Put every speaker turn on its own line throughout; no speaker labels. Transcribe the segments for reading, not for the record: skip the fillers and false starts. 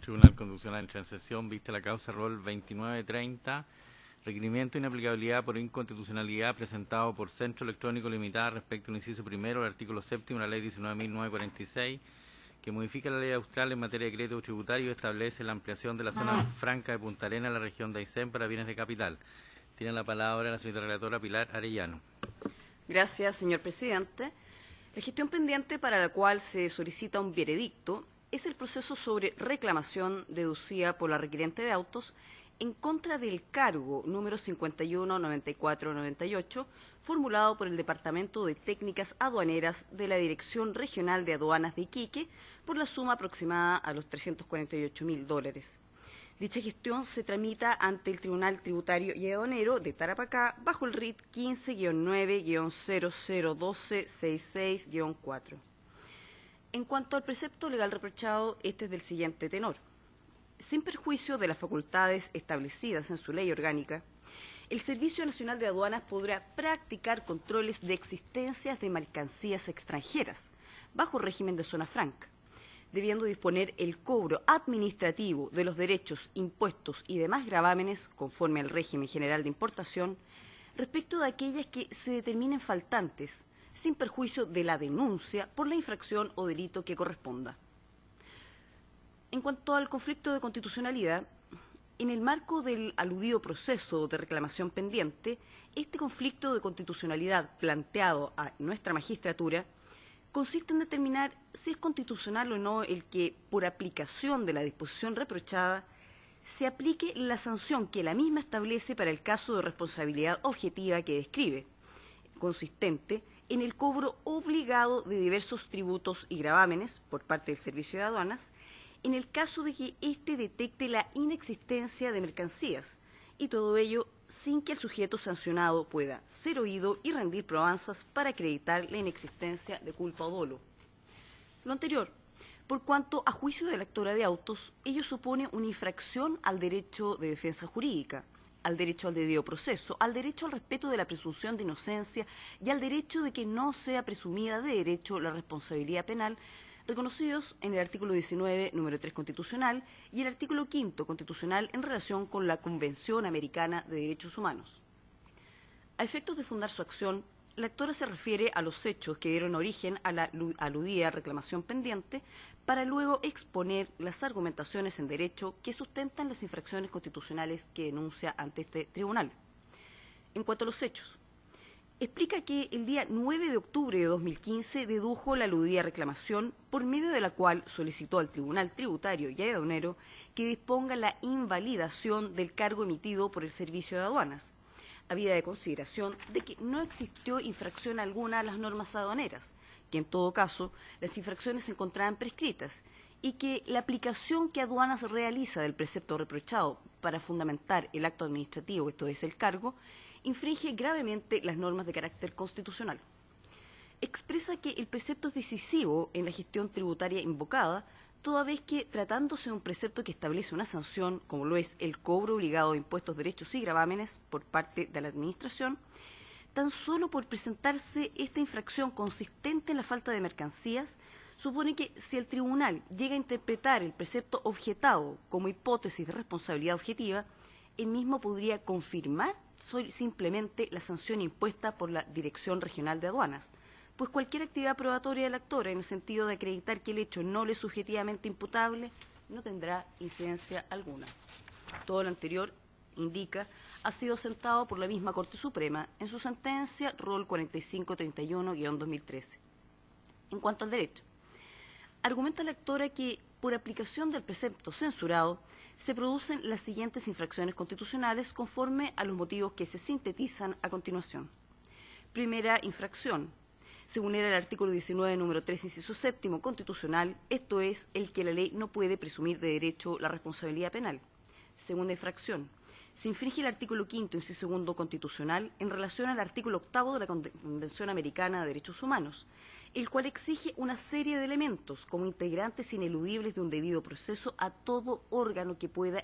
Tribunal Constitucional entra en sesión, vista la causa rol 2930, requerimiento de inaplicabilidad por inconstitucionalidad presentado por Centro Electrónico Limitada respecto al inciso primero del artículo séptimo de la ley 19.946, que modifica la ley austral en materia de crédito tributario y establece la ampliación de la zona franca de Punta Arenas en la región de Aysén para bienes de capital. Tiene la palabra la señora relatora Pilar Arellano.
Gracias, señor presidente. La gestión pendiente para la cual se solicita un veredicto es el proceso sobre reclamación deducida por la requerente de autos en contra del cargo número 519498 formulado por el Departamento de Técnicas Aduaneras de la Dirección Regional de Aduanas de Iquique por la suma aproximada a los $348.000. Dicha gestión se tramita ante el Tribunal Tributario y Aduanero de Tarapacá bajo el RIT 15-9-001266-4. En cuanto al precepto legal reprochado, este es del siguiente tenor. Sin perjuicio de las facultades establecidas en su ley orgánica, el Servicio Nacional de Aduanas podrá practicar controles de existencias de mercancías extranjeras bajo régimen de zona franca, debiendo disponer el cobro administrativo de los derechos, impuestos y demás gravámenes conforme al régimen general de importación respecto de aquellas que se determinen faltantes, sin perjuicio de la denuncia por la infracción o delito que corresponda. En cuanto al conflicto de constitucionalidad, en el marco del aludido proceso de reclamación pendiente, este conflicto de constitucionalidad planteado a nuestra magistratura consiste en determinar si es constitucional o no el que, por aplicación de la disposición reprochada, se aplique la sanción que la misma establece para el caso de responsabilidad objetiva que describe, consistente en el cobro obligado de diversos tributos y gravámenes por parte del Servicio de Aduanas, en el caso de que éste detecte la inexistencia de mercancías, y todo ello sin que el sujeto sancionado pueda ser oído y rendir probanzas para acreditar la inexistencia de culpa o dolo. Lo anterior, por cuanto a juicio de la lectora de autos, ello supone una infracción al derecho de defensa jurídica, al derecho al debido proceso, al derecho al respeto de la presunción de inocencia y al derecho de que no sea presumida de derecho la responsabilidad penal, reconocidos en el artículo 19, número 3 constitucional, y el artículo 5 constitucional en relación con la Convención Americana de Derechos Humanos. A efectos de fundar su acción, la actora se refiere a los hechos que dieron origen a la aludida reclamación pendiente para luego exponer las argumentaciones en derecho que sustentan las infracciones constitucionales que denuncia ante este tribunal. En cuanto a los hechos, explica que el día 9 de octubre de 2015 dedujo la aludida reclamación por medio de la cual solicitó al Tribunal Tributario y Aduanero que disponga la invalidación del cargo emitido por el Servicio de Aduanas, habida de consideración de que no existió infracción alguna a las normas aduaneras, que en todo caso las infracciones se encontraban prescritas y que la aplicación que Aduanas realiza del precepto reprochado para fundamentar el acto administrativo, esto es el cargo, infringe gravemente las normas de carácter constitucional. Expresa que el precepto es decisivo en la gestión tributaria invocada, toda vez que, tratándose de un precepto que establece una sanción, como lo es el cobro obligado de impuestos, derechos y gravámenes por parte de la Administración, tan solo por presentarse esta infracción consistente en la falta de mercancías, supone que si el tribunal llega a interpretar el precepto objetado como hipótesis de responsabilidad objetiva, el mismo podría confirmar simplemente la sanción impuesta por la Dirección Regional de Aduanas, pues cualquier actividad probatoria del actor, en el sentido de acreditar que el hecho no le es subjetivamente imputable, no tendrá incidencia alguna. Todo lo anterior, indica, ha sido sentado por la misma Corte Suprema en su sentencia rol 4531-2013. En cuanto al derecho, argumenta la actora que, por aplicación del precepto censurado, se producen las siguientes infracciones constitucionales conforme a los motivos que se sintetizan a continuación. Primera infracción. Se vulnera el artículo 19, número 3, inciso séptimo constitucional, esto es, el que la ley no puede presumir de derecho la responsabilidad penal. Segunda infracción. Se infringe el artículo 5, inciso segundo constitucional, en relación al artículo 8 de la Convención Americana de Derechos Humanos, el cual exige una serie de elementos como integrantes ineludibles de un debido proceso a todo órgano que pueda,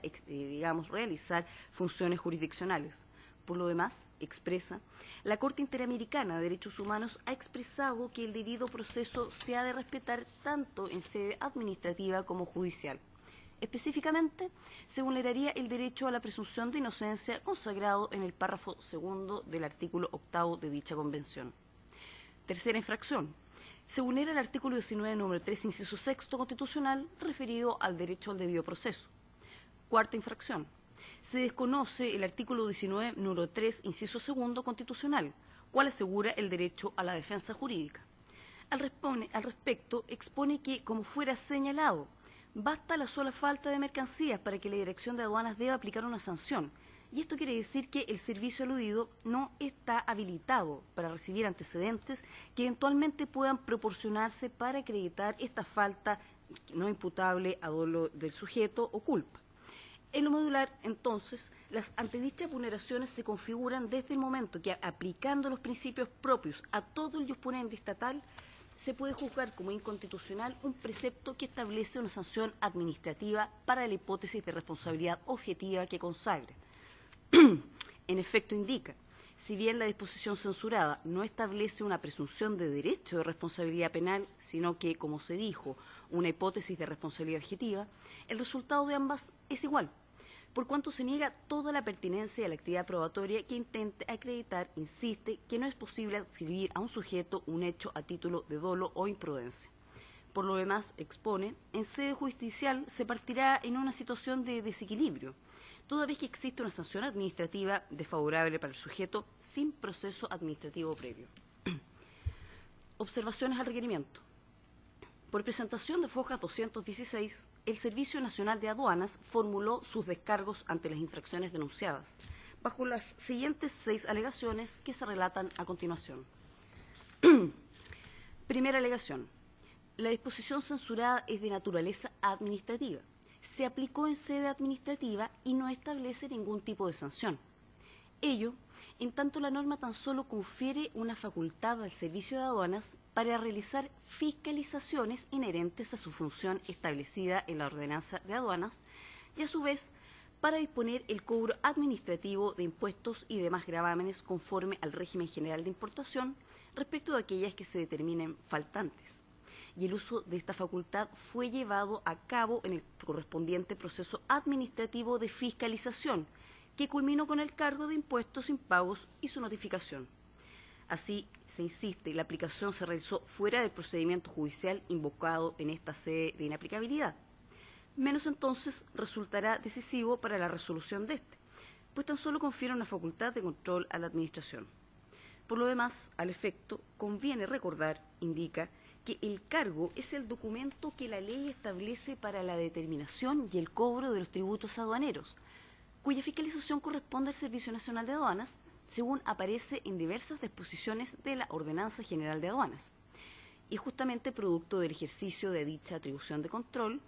realizar funciones jurisdiccionales. Por lo demás, expresa, la Corte Interamericana de Derechos Humanos ha expresado que el debido proceso se ha de respetar tanto en sede administrativa como judicial. Específicamente, se vulneraría el derecho a la presunción de inocencia consagrado en el párrafo 2 del artículo 8 de dicha convención. Tercera infracción. Se vulnera el artículo 19, número 3, inciso 6 constitucional, referido al derecho al debido proceso. Cuarta infracción. Se desconoce el artículo 19, número 3, inciso 2 constitucional, cual asegura el derecho a la defensa jurídica. Al respecto, expone que, como fuera señalado, basta la sola falta de mercancías para que la Dirección de Aduanas deba aplicar una sanción, y esto quiere decir que el servicio aludido no está habilitado para recibir antecedentes que eventualmente puedan proporcionarse para acreditar esta falta no imputable a dolo del sujeto o culpa. En lo modular, entonces, las antedichas vulneraciones se configuran desde el momento que, aplicando los principios propios a todo el iusponente estatal, se puede juzgar como inconstitucional un precepto que establece una sanción administrativa para la hipótesis de responsabilidad objetiva que consagre. En efecto, indica, si bien la disposición censurada no establece una presunción de derecho de responsabilidad penal, sino que, como se dijo, una hipótesis de responsabilidad objetiva, el resultado de ambas es igual, por cuanto se niega toda la pertinencia de la actividad probatoria que intente acreditar, insiste, que no es posible atribuir a un sujeto un hecho a título de dolo o imprudencia. Por lo demás, expone, en sede judicial se partirá en una situación de desequilibrio, toda vez que existe una sanción administrativa desfavorable para el sujeto sin proceso administrativo previo. Observaciones al requerimiento. Por presentación de Fojas 216, el Servicio Nacional de Aduanas formuló sus descargos ante las infracciones denunciadas, bajo las siguientes 6 alegaciones que se relatan a continuación. Primera alegación. La disposición censurada es de naturaleza administrativa. Se aplicó en sede administrativa y no establece ningún tipo de sanción. Ello, en tanto la norma tan solo confiere una facultad al Servicio de Aduanas para realizar fiscalizaciones inherentes a su función establecida en la Ordenanza de Aduanas y, a su vez, para disponer el cobro administrativo de impuestos y demás gravámenes conforme al régimen general de importación respecto de aquellas que se determinen faltantes. Y el uso de esta facultad fue llevado a cabo en el correspondiente proceso administrativo de fiscalización, que culminó con el cargo de impuestos impagos y su notificación. Así, se insiste, la aplicación se realizó fuera del procedimiento judicial invocado en esta sede de inaplicabilidad. Menos entonces resultará decisivo para la resolución de este, pues tan solo confiere una facultad de control a la Administración. Por lo demás, al efecto, conviene recordar, indica, que el cargo es el documento que la ley establece para la determinación y el cobro de los tributos aduaneros, cuya fiscalización corresponde al Servicio Nacional de Aduanas, según aparece en diversas disposiciones de la Ordenanza General de Aduanas. Y justamente producto del ejercicio de dicha atribución de control,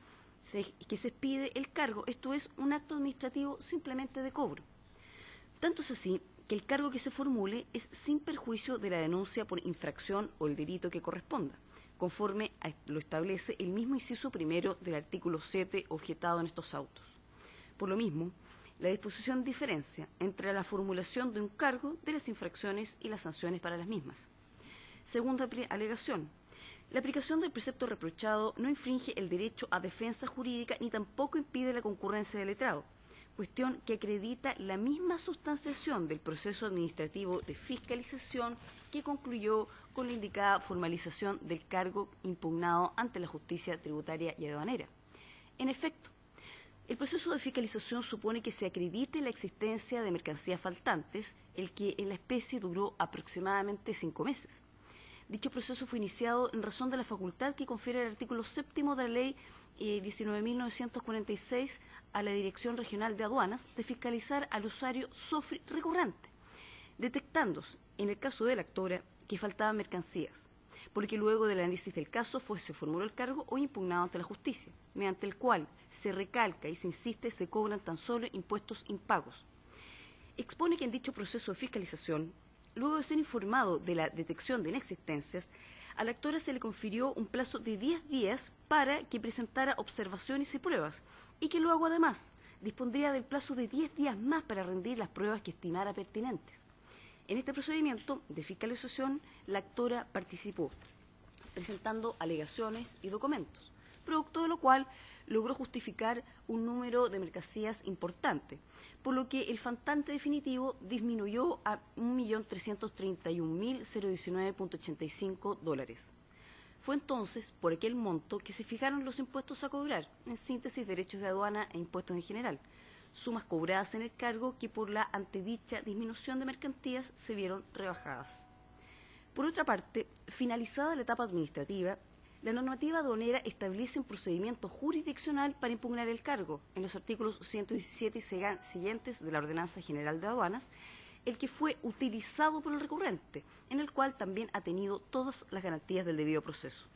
que se expide el cargo, esto es, un acto administrativo simplemente de cobro. Tanto es así que el cargo que se formule es sin perjuicio de la denuncia por infracción o el delito que corresponda, conforme a lo establece el mismo inciso primero del artículo 7 objetado en estos autos. Por lo mismo, la disposición diferencia entre la formulación de un cargo de las infracciones y las sanciones para las mismas. Segunda alegación. La aplicación del precepto reprochado no infringe el derecho a defensa jurídica ni tampoco impide la concurrencia del letrado, cuestión que acredita la misma sustanciación del proceso administrativo de fiscalización que concluyó con la indicada formalización del cargo impugnado ante la justicia tributaria y aduanera. En efecto, el proceso de fiscalización supone que se acredite la existencia de mercancías faltantes, el que en la especie duró aproximadamente 5 meses. Dicho proceso fue iniciado en razón de la facultad que confiere el artículo 7 de la Ley 19.946 a la Dirección Regional de Aduanas de fiscalizar al usuario SOFRI recurrente, detectándose, en el caso de la actora, que faltaban mercancías, porque luego del análisis del caso se formuló el cargo o impugnado ante la justicia, mediante el cual se recalca y se insiste se cobran tan solo impuestos impagos. Expone que en dicho proceso de fiscalización, luego de ser informado de la detección de inexistencias, a la actora se le confirió un plazo de 10 días para que presentara observaciones y pruebas, y que luego además dispondría del plazo de 10 días más para rendir las pruebas que estimara pertinentes. En este procedimiento de fiscalización, la actora participó, presentando alegaciones y documentos, producto de lo cual logró justificar un número de mercancías importante, por lo que el faltante definitivo disminuyó a $1.331.019.85. Fue entonces por aquel monto que se fijaron los impuestos a cobrar, en síntesis derechos de aduana e impuestos en general, sumas cobradas en el cargo que por la antedicha disminución de mercancías se vieron rebajadas. Por otra parte, finalizada la etapa administrativa, la normativa aduanera establece un procedimiento jurisdiccional para impugnar el cargo en los artículos 117 y siguientes de la Ordenanza General de Aduanas, el que fue utilizado por el recurrente, en el cual también ha tenido todas las garantías del debido proceso.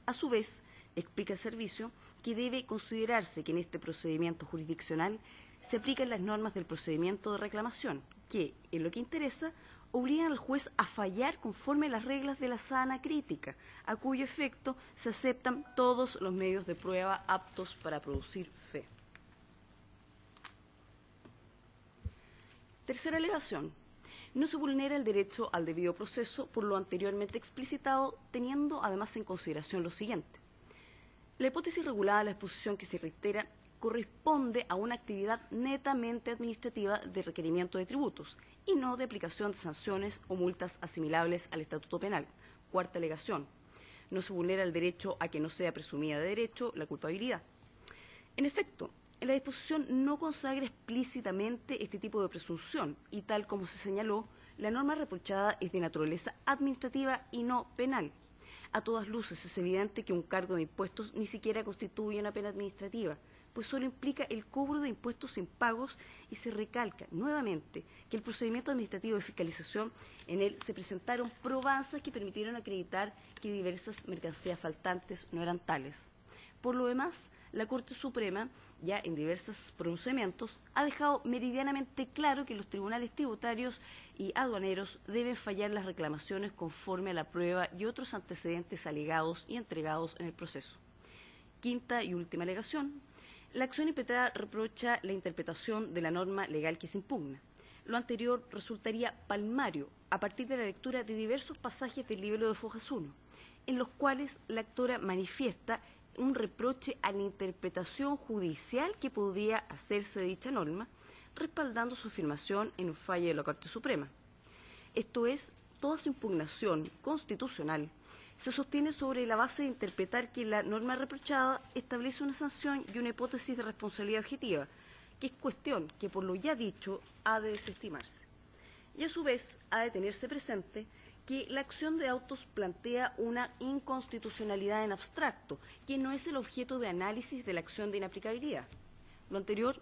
A su vez, explica el servicio que debe considerarse que en este procedimiento jurisdiccional se aplican las normas del procedimiento de reclamación, que, en lo que interesa, obligan al juez a fallar conforme a las reglas de la sana crítica, a cuyo efecto se aceptan todos los medios de prueba aptos para producir fe. Tercera alegación. No se vulnera el derecho al debido proceso por lo anteriormente explicitado, teniendo además en consideración lo siguiente. La hipótesis regulada de la exposición que se reitera corresponde a una actividad netamente administrativa de requerimiento de tributos y no de aplicación de sanciones o multas asimilables al Estatuto Penal. Cuarta alegación. No se vulnera el derecho a que no sea presumida de derecho la culpabilidad. En efecto, la disposición no consagra explícitamente este tipo de presunción y, tal como se señaló, la norma reprochada es de naturaleza administrativa y no penal. A todas luces es evidente que un cargo de impuestos ni siquiera constituye una pena administrativa, pues solo implica el cobro de impuestos impagos y se recalca nuevamente que el procedimiento administrativo de fiscalización, en él se presentaron probanzas que permitieron acreditar que diversas mercancías faltantes no eran tales. Por lo demás, la Corte Suprema, ya en diversos pronunciamientos, ha dejado meridianamente claro que los tribunales tributarios y aduaneros deben fallar las reclamaciones conforme a la prueba y otros antecedentes alegados y entregados en el proceso. Quinta y última alegación. La acción impetrada reprocha la interpretación de la norma legal que se impugna. Lo anterior resultaría palmario a partir de la lectura de diversos pasajes del libro de Fojas 1, en los cuales la actora manifiesta un reproche a la interpretación judicial que podría hacerse de dicha norma, respaldando su afirmación en un fallo de la Corte Suprema. Esto es, toda su impugnación constitucional se sostiene sobre la base de interpretar que la norma reprochada establece una sanción y una hipótesis de responsabilidad objetiva, que es cuestión que, por lo ya dicho, ha de desestimarse. Y a su vez ha de tenerse presente que la acción de autos plantea una inconstitucionalidad en abstracto, que no es el objeto de análisis de la acción de inaplicabilidad. Lo anterior,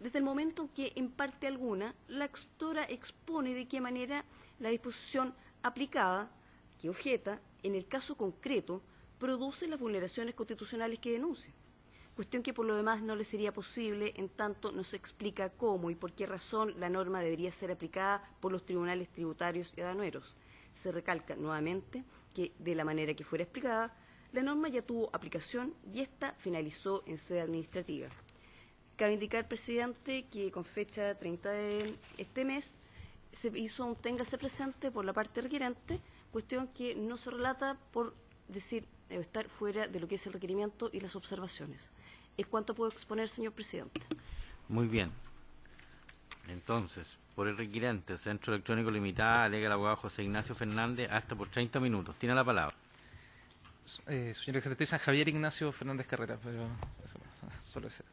desde el momento en que, en parte alguna, la actora expone de qué manera la disposición aplicada, que objeta, en el caso concreto, produce las vulneraciones constitucionales que denuncia. Cuestión que por lo demás no le sería posible en tanto no se explica cómo y por qué razón la norma debería ser aplicada por los tribunales tributarios y aduaneros. Se recalca nuevamente que, de la manera que fuera explicada, la norma ya tuvo aplicación y ésta finalizó en sede administrativa. Cabe indicar, presidente, que con fecha 30 de este mes se hizo un téngase presente por la parte requerente, cuestión que no se relata por decir estar fuera de lo que es el requerimiento y las observaciones. ¿Es cuánto puedo exponer, señor presidente?
Muy bien. Entonces, por el requirente, Centro Electrónico Limitada, alega el abogado José Ignacio Fernández hasta por 30 minutos. Tiene la palabra.
Señora Excelentísima, Javier Ignacio Fernández Carrera, pero solo ese.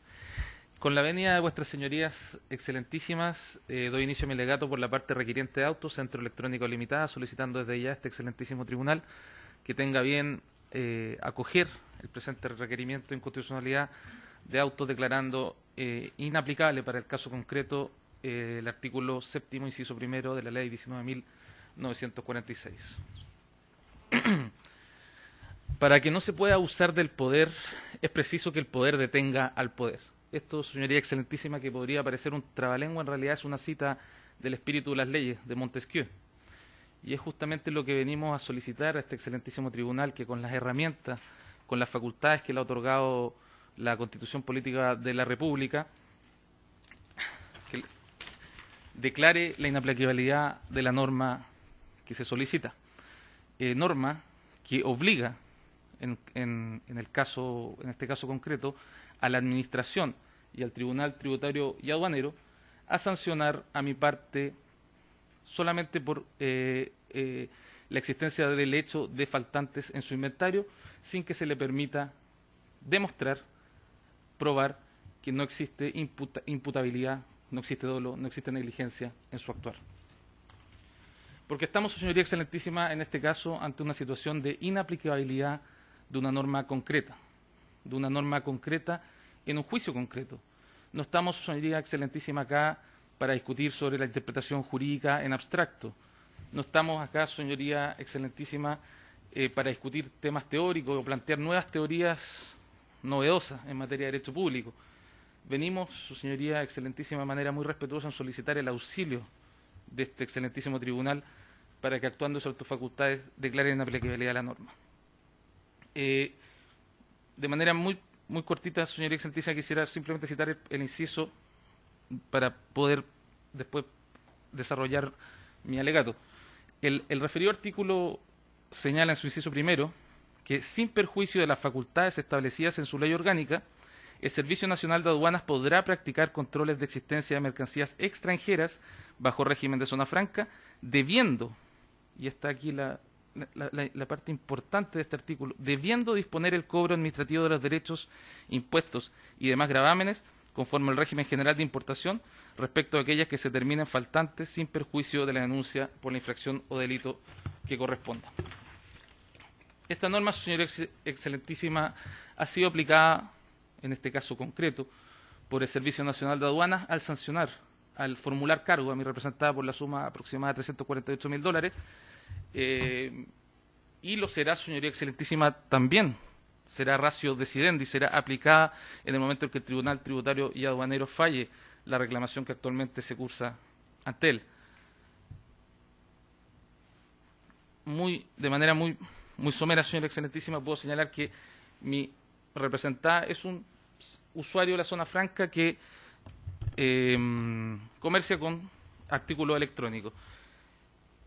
Con la venia de vuestras señorías excelentísimas, doy inicio a mi alegato por la parte requiriente de autos, Centro Electrónico Limitada, solicitando desde ya este excelentísimo tribunal que tenga bien acoger el presente requerimiento de inconstitucionalidad de autos, declarando inaplicable para el caso concreto el artículo 7º, inciso primero de la Ley 19.946. Para que no se pueda abusar del poder, es preciso que el poder detenga al poder. Esto, señoría excelentísima, que podría parecer un trabalengua, en realidad es una cita del espíritu de las leyes de Montesquieu. Y es justamente lo que venimos a solicitar a este excelentísimo tribunal, que con las herramientas, con las facultades que le ha otorgado la Constitución Política de la República, que declare la inaplicabilidad de la norma que se solicita. Norma que obliga en este caso concreto, a la Administración y al Tribunal Tributario y Aduanero a sancionar a mi parte solamente por la existencia del hecho de faltantes en su inventario, sin que se le permita demostrar, probar que no existe imputabilidad, no existe dolo, no existe negligencia en su actuar. Porque estamos, señoría excelentísima, en este caso ante una situación de inaplicabilidad de una norma concreta en un juicio concreto. No estamos, señoría excelentísima, acá para discutir sobre la interpretación jurídica en abstracto. No estamos acá, señoría excelentísima, para discutir temas teóricos o plantear nuevas teorías novedosas en materia de derecho público. Venimos, su señoría excelentísima, de manera muy respetuosa en solicitar el auxilio de este excelentísimo tribunal para que, actuando sobre tus facultades, declaren inaplicabilidad de la norma. De manera muy cortita, señoría excelentísima, quisiera simplemente citar el inciso para poder después desarrollar mi alegato. El referido artículo señala en su inciso primero que, sin perjuicio de las facultades establecidas en su ley orgánica, el Servicio Nacional de Aduanas podrá practicar controles de existencia de mercancías extranjeras bajo régimen de zona franca, debiendo, y está aquí la parte importante de este artículo, debiendo disponer el cobro administrativo de los derechos, impuestos y demás gravámenes conforme al régimen general de importación respecto a aquellas que se terminen faltantes sin perjuicio de la denuncia por la infracción o delito que corresponda. Esta norma, señora excelentísima, ha sido aplicada en este caso concreto por el Servicio Nacional de Aduanas al sancionar, al formular cargo a mi representada por la suma aproximada de $348.000, y lo será, señoría excelentísima, también será ratio decidendi, será aplicada en el momento en que el Tribunal Tributario y Aduanero falle la reclamación que actualmente se cursa ante él. De manera muy somera, señora excelentísima, puedo señalar que mi representada es un usuario de la zona franca que comercia con artículos electrónicos.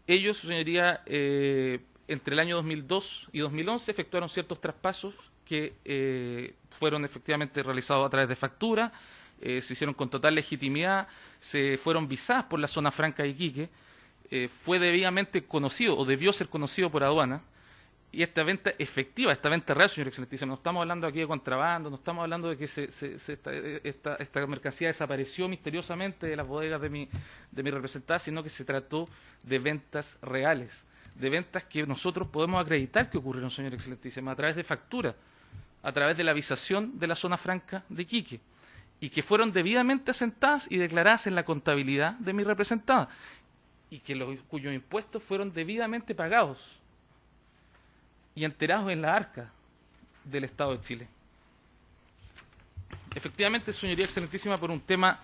Ellos, señoría, entre el año 2002 y 2011 efectuaron ciertos traspasos que fueron efectivamente realizados a través de factura, se hicieron con total legitimidad, se fueron visadas por la zona franca de Iquique, fue debidamente conocido o debió ser conocido por aduana. Y esta venta efectiva, esta venta real, señor excelentísimo, no estamos hablando aquí de contrabando, no estamos hablando de que esta mercancía desapareció misteriosamente de las bodegas de mi representada, sino que se trató de ventas reales, de ventas que nosotros podemos acreditar que ocurrieron, señor excelentísimo, a través de factura, a través de la visación de la zona franca de Iquique, y que fueron debidamente asentadas y declaradas en la contabilidad de mi representada, y cuyos impuestos fueron debidamente pagados y enterados en la arca del Estado de Chile. Efectivamente, señoría excelentísima, por un tema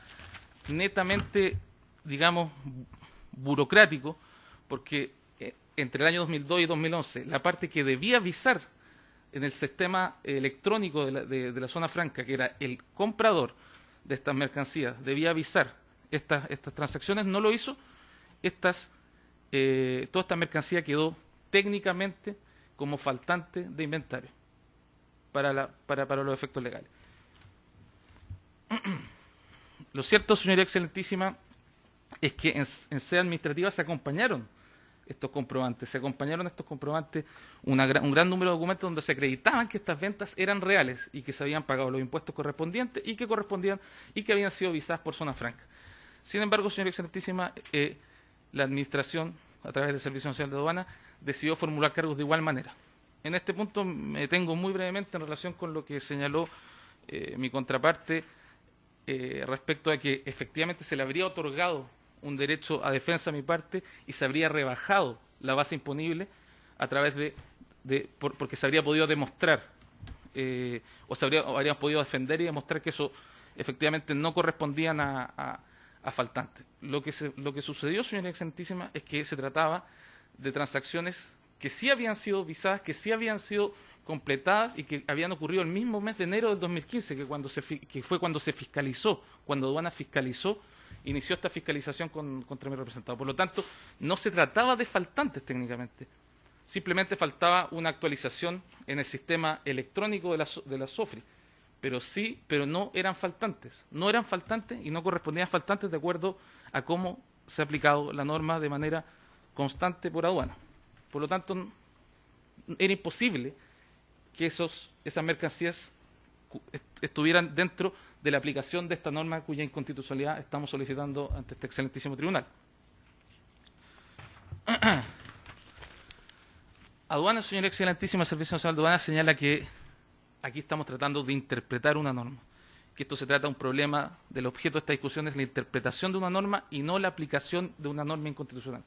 netamente, digamos, burocrático, porque entre el año 2002 y 2011, la parte que debía visar en el sistema electrónico de la zona franca, que era el comprador de estas mercancías, debía visar estas transacciones, no lo hizo. Toda esta mercancía quedó técnicamente como faltante de inventario para los efectos legales. Lo cierto, señoría excelentísima, es que en sede administrativa se acompañaron estos comprobantes, un gran número de documentos donde se acreditaban que estas ventas eran reales y que se habían pagado los impuestos correspondientes y que habían sido visadas por zona franca. Sin embargo, señora excelentísima, la Administración, a través del Servicio Nacional de Aduana, decidió formular cargos de igual manera. En este punto me detengo muy brevemente en relación con lo que señaló mi contraparte respecto a que efectivamente se le habría otorgado un derecho a defensa a mi parte y se habría rebajado la base imponible a través porque se habría podido demostrar habríamos podido defender y demostrar que eso efectivamente no correspondían a faltantes. Lo que sucedió, señora excelentísima, es que se trataba de transacciones que sí habían sido visadas, que sí habían sido completadas y que habían ocurrido el mismo mes de enero del 2015, que fue cuando se fiscalizó, cuando aduana fiscalizó, inició esta fiscalización contra mi representado. Por lo tanto, no se trataba de faltantes técnicamente, Simplemente faltaba una actualización en el sistema electrónico de la SOFRI, pero no eran faltantes. No eran faltantes y no correspondían faltantes de acuerdo a cómo se ha aplicado la norma de manera constante por aduana. Por lo tanto, era imposible que esas mercancías estuvieran dentro de la aplicación de esta norma cuya inconstitucionalidad estamos solicitando ante este excelentísimo tribunal. Aduana, señora excelentísima, Servicio Nacional de Aduanas señala que aquí estamos tratando de interpretar una norma, que esto se trata de un problema del objeto de esta discusión es la interpretación de una norma y no la aplicación de una norma inconstitucional.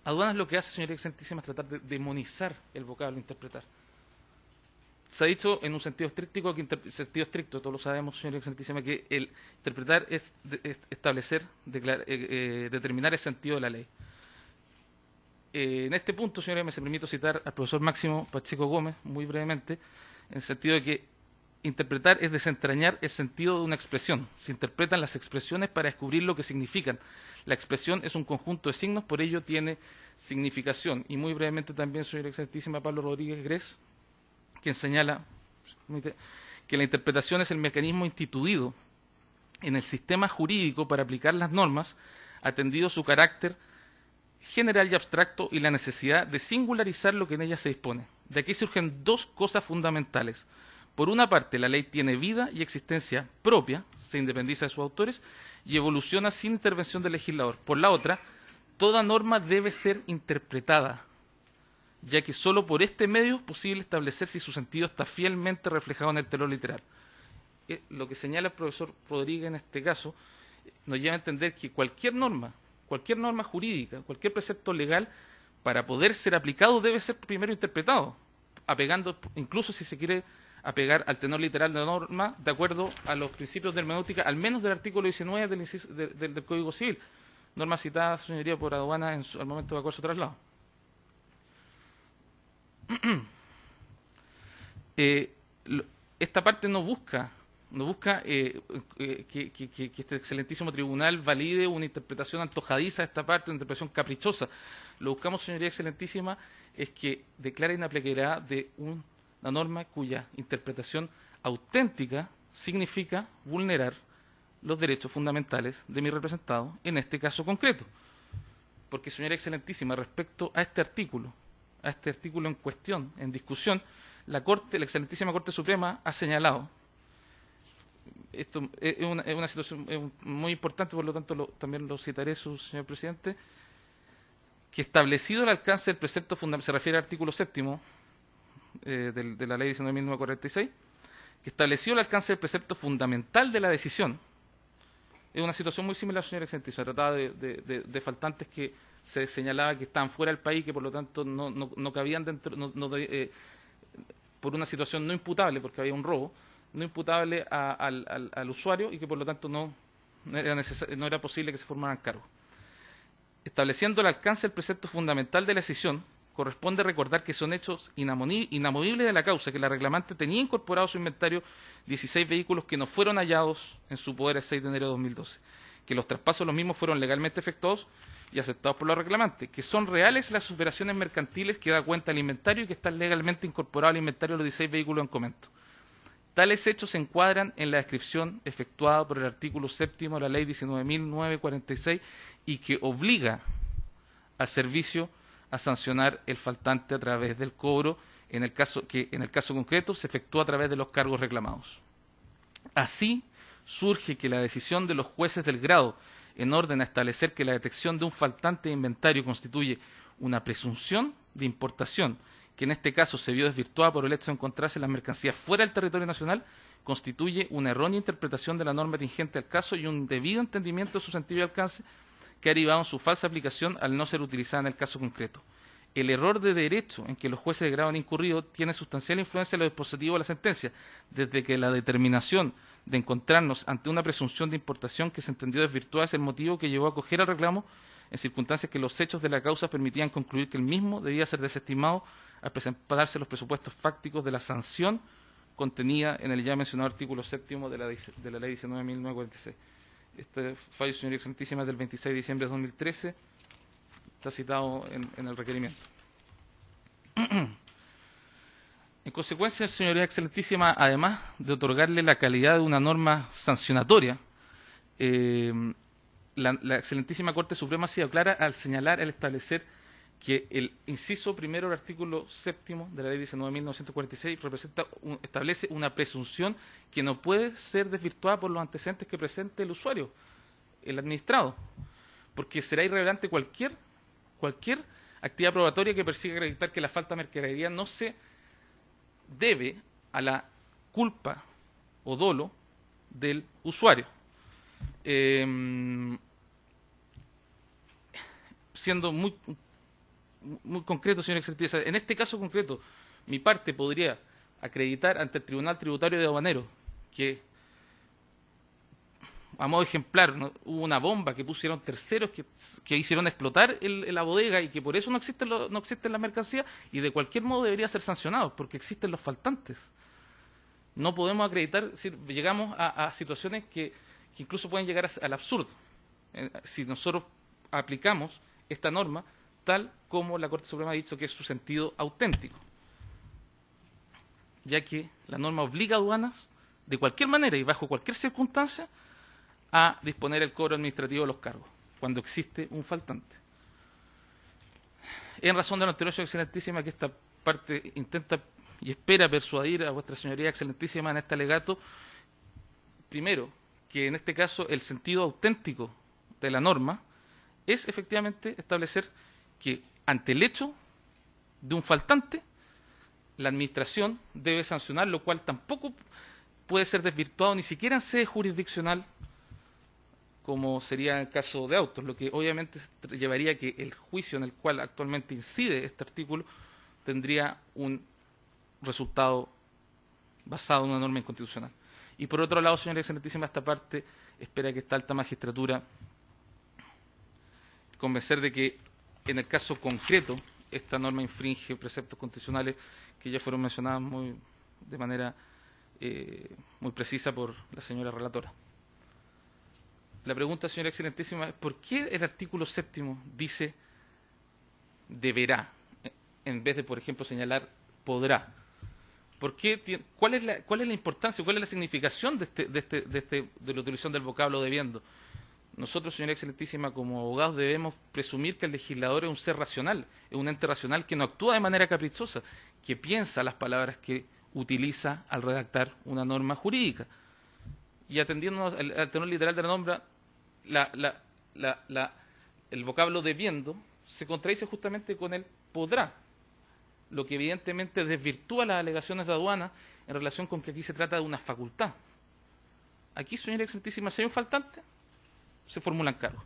Aduanas lo que hace, señora excelentísima, es tratar de demonizar el vocablo interpretar. Se ha dicho en un sentido estricto, todos lo sabemos, señora excelentísima, que el interpretar es establecer, determinar el sentido de la ley. En este punto, señora, me permito citar al profesor Máximo Pacheco Gómez, muy brevemente, en el sentido de que interpretar es desentrañar el sentido de una expresión. Se interpretan las expresiones para descubrir lo que significan. La expresión es un conjunto de signos, por ello tiene significación. Y muy brevemente también, señora excelentísima, Pablo Rodríguez Gres, quien señala que la interpretación es el mecanismo instituido en el sistema jurídico para aplicar las normas, atendido su carácter general y abstracto y la necesidad de singularizar lo que en ella se dispone. De aquí surgen dos cosas fundamentales. Por una parte, la ley tiene vida y existencia propia, se independiza de sus autores y evoluciona sin intervención del legislador. Por la otra, toda norma debe ser interpretada, ya que sólo por este medio es posible establecer si su sentido está fielmente reflejado en el tenor literal. Lo que señala el profesor Rodríguez en este caso nos lleva a entender que cualquier norma jurídica, cualquier precepto legal, para poder ser aplicado debe ser primero interpretado, apegando, incluso si se quiere apegar al tenor literal de la norma, de acuerdo a los principios de hermenéutica, al menos del artículo 19 del Código Civil, norma citada, señoría, por aduana al momento de acuerdo su traslado. Esta parte no busca que este excelentísimo tribunal valide una interpretación antojadiza de esta parte, una interpretación caprichosa. Lo que buscamos, señoría excelentísima, es que declare inaplicabilidad de una norma cuya interpretación auténtica significa vulnerar los derechos fundamentales de mi representado, en este caso concreto. Porque, señora excelentísima, respecto a este artículo en cuestión, en discusión, la excelentísima Corte Suprema ha señalado, esto es una situación muy importante, por lo tanto también lo citaré, señor presidente, que establecido el alcance del precepto fundamental, se refiere al artículo 7º de la ley 19.946, que estableció el alcance del precepto fundamental de la decisión. Es una situación muy similar, señora excelentísima. Se trataba de faltantes que se señalaba que estaban fuera del país, que por lo tanto no cabían dentro, por una situación no imputable, porque había un robo, no imputable al usuario y que por lo tanto no era posible que se formaran cargos. Estableciendo el alcance del precepto fundamental de la decisión, corresponde recordar que son hechos inamovibles de la causa, que la reclamante tenía incorporado a su inventario 16 vehículos que no fueron hallados en su poder el 6 de enero de 2012, que los traspasos de los mismos fueron legalmente efectuados y aceptados por la reclamante, que son reales las operaciones mercantiles que da cuenta el inventario y que están legalmente incorporados al inventario los 16 vehículos en comento. Tales hechos se encuadran en la descripción efectuada por el artículo 7º de la ley 19.946 y que obliga al servicio a sancionar el faltante a través del cobro, en el caso concreto se efectúa a través de los cargos reclamados. Así surge que la decisión de los jueces del grado en orden a establecer que la detección de un faltante de inventario constituye una presunción de importación, que en este caso se vio desvirtuada por el hecho de encontrarse las mercancías fuera del territorio nacional, constituye una errónea interpretación de la norma tingente al caso y un debido entendimiento de su sentido y alcance que ha derivado en su falsa aplicación al no ser utilizada en el caso concreto. El error de derecho en que los jueces de grado han incurrido tiene sustancial influencia en lo dispositivo de la sentencia, desde que la determinación de encontrarnos ante una presunción de importación que se entendió desvirtuada es el motivo que llevó a acoger al reclamo en circunstancias que los hechos de la causa permitían concluir que el mismo debía ser desestimado al presentarse los presupuestos fácticos de la sanción contenida en el ya mencionado artículo 7º de la ley 19.946. Este fallo, señoría excelentísima, es del 26 de diciembre de 2013, está citado en el requerimiento. En consecuencia, señoría excelentísima, además de otorgarle la calidad de una norma sancionatoria, la excelentísima Corte Suprema ha sido clara al señalar, al establecer que el inciso primero del artículo 7º de la ley 19.946 establece una presunción que no puede ser desvirtuada por los antecedentes que presente el usuario, el administrado, porque será irrelevante cualquier actividad probatoria que persiga acreditar que la falta de mercadería no se debe a la culpa o dolo del usuario. Siendo muy concreto, señor excelentísima, en este caso concreto, mi parte podría acreditar ante el Tribunal Tributario de Aduaneros que, a modo ejemplar, ¿no?, hubo una bomba que pusieron terceros que hicieron explotar la bodega y que por eso no existen las mercancías, y de cualquier modo debería ser sancionados porque existen los faltantes. No podemos acreditar, llegamos a situaciones que incluso pueden llegar al absurdo si nosotros aplicamos esta norma tal como la Corte Suprema ha dicho que es su sentido auténtico, ya que la norma obliga a aduanas de cualquier manera y bajo cualquier circunstancia a disponer el cobro administrativo de los cargos cuando existe un faltante. En razón de lo anterior, señora excelentísima, que esta parte intenta y espera persuadir a vuestra señoría excelentísima en este alegato, primero, que en este caso el sentido auténtico de la norma es efectivamente establecer que ante el hecho de un faltante, la administración debe sancionar, lo cual tampoco puede ser desvirtuado ni siquiera en sede jurisdiccional, como sería el caso de autos, lo que obviamente llevaría a que el juicio en el cual actualmente incide este artículo tendría un resultado basado en una norma inconstitucional. Y por otro lado, señora excelentísima, esta parte espera que esta alta magistratura convencer de que en el caso concreto esta norma infringe preceptos constitucionales que ya fueron mencionados de manera muy precisa por la señora relatora. La pregunta, señora excelentísima, es ¿por qué el artículo 7º dice deberá, en vez de, por ejemplo, señalar podrá? ¿Por qué, cuál es la importancia, cuál es la significación de la utilización del vocablo debiendo? Nosotros, señora excelentísima, como abogados debemos presumir que el legislador es un ser racional, es un ente racional que no actúa de manera caprichosa, que piensa las palabras que utiliza al redactar una norma jurídica. Y atendiéndonos al tenor literal de la norma, el vocablo debiendo se contradice justamente con el podrá, lo que evidentemente desvirtúa las alegaciones de aduana en relación con que aquí se trata de una facultad. Aquí, señora excelentísima, si hay un faltante, se formulan cargos.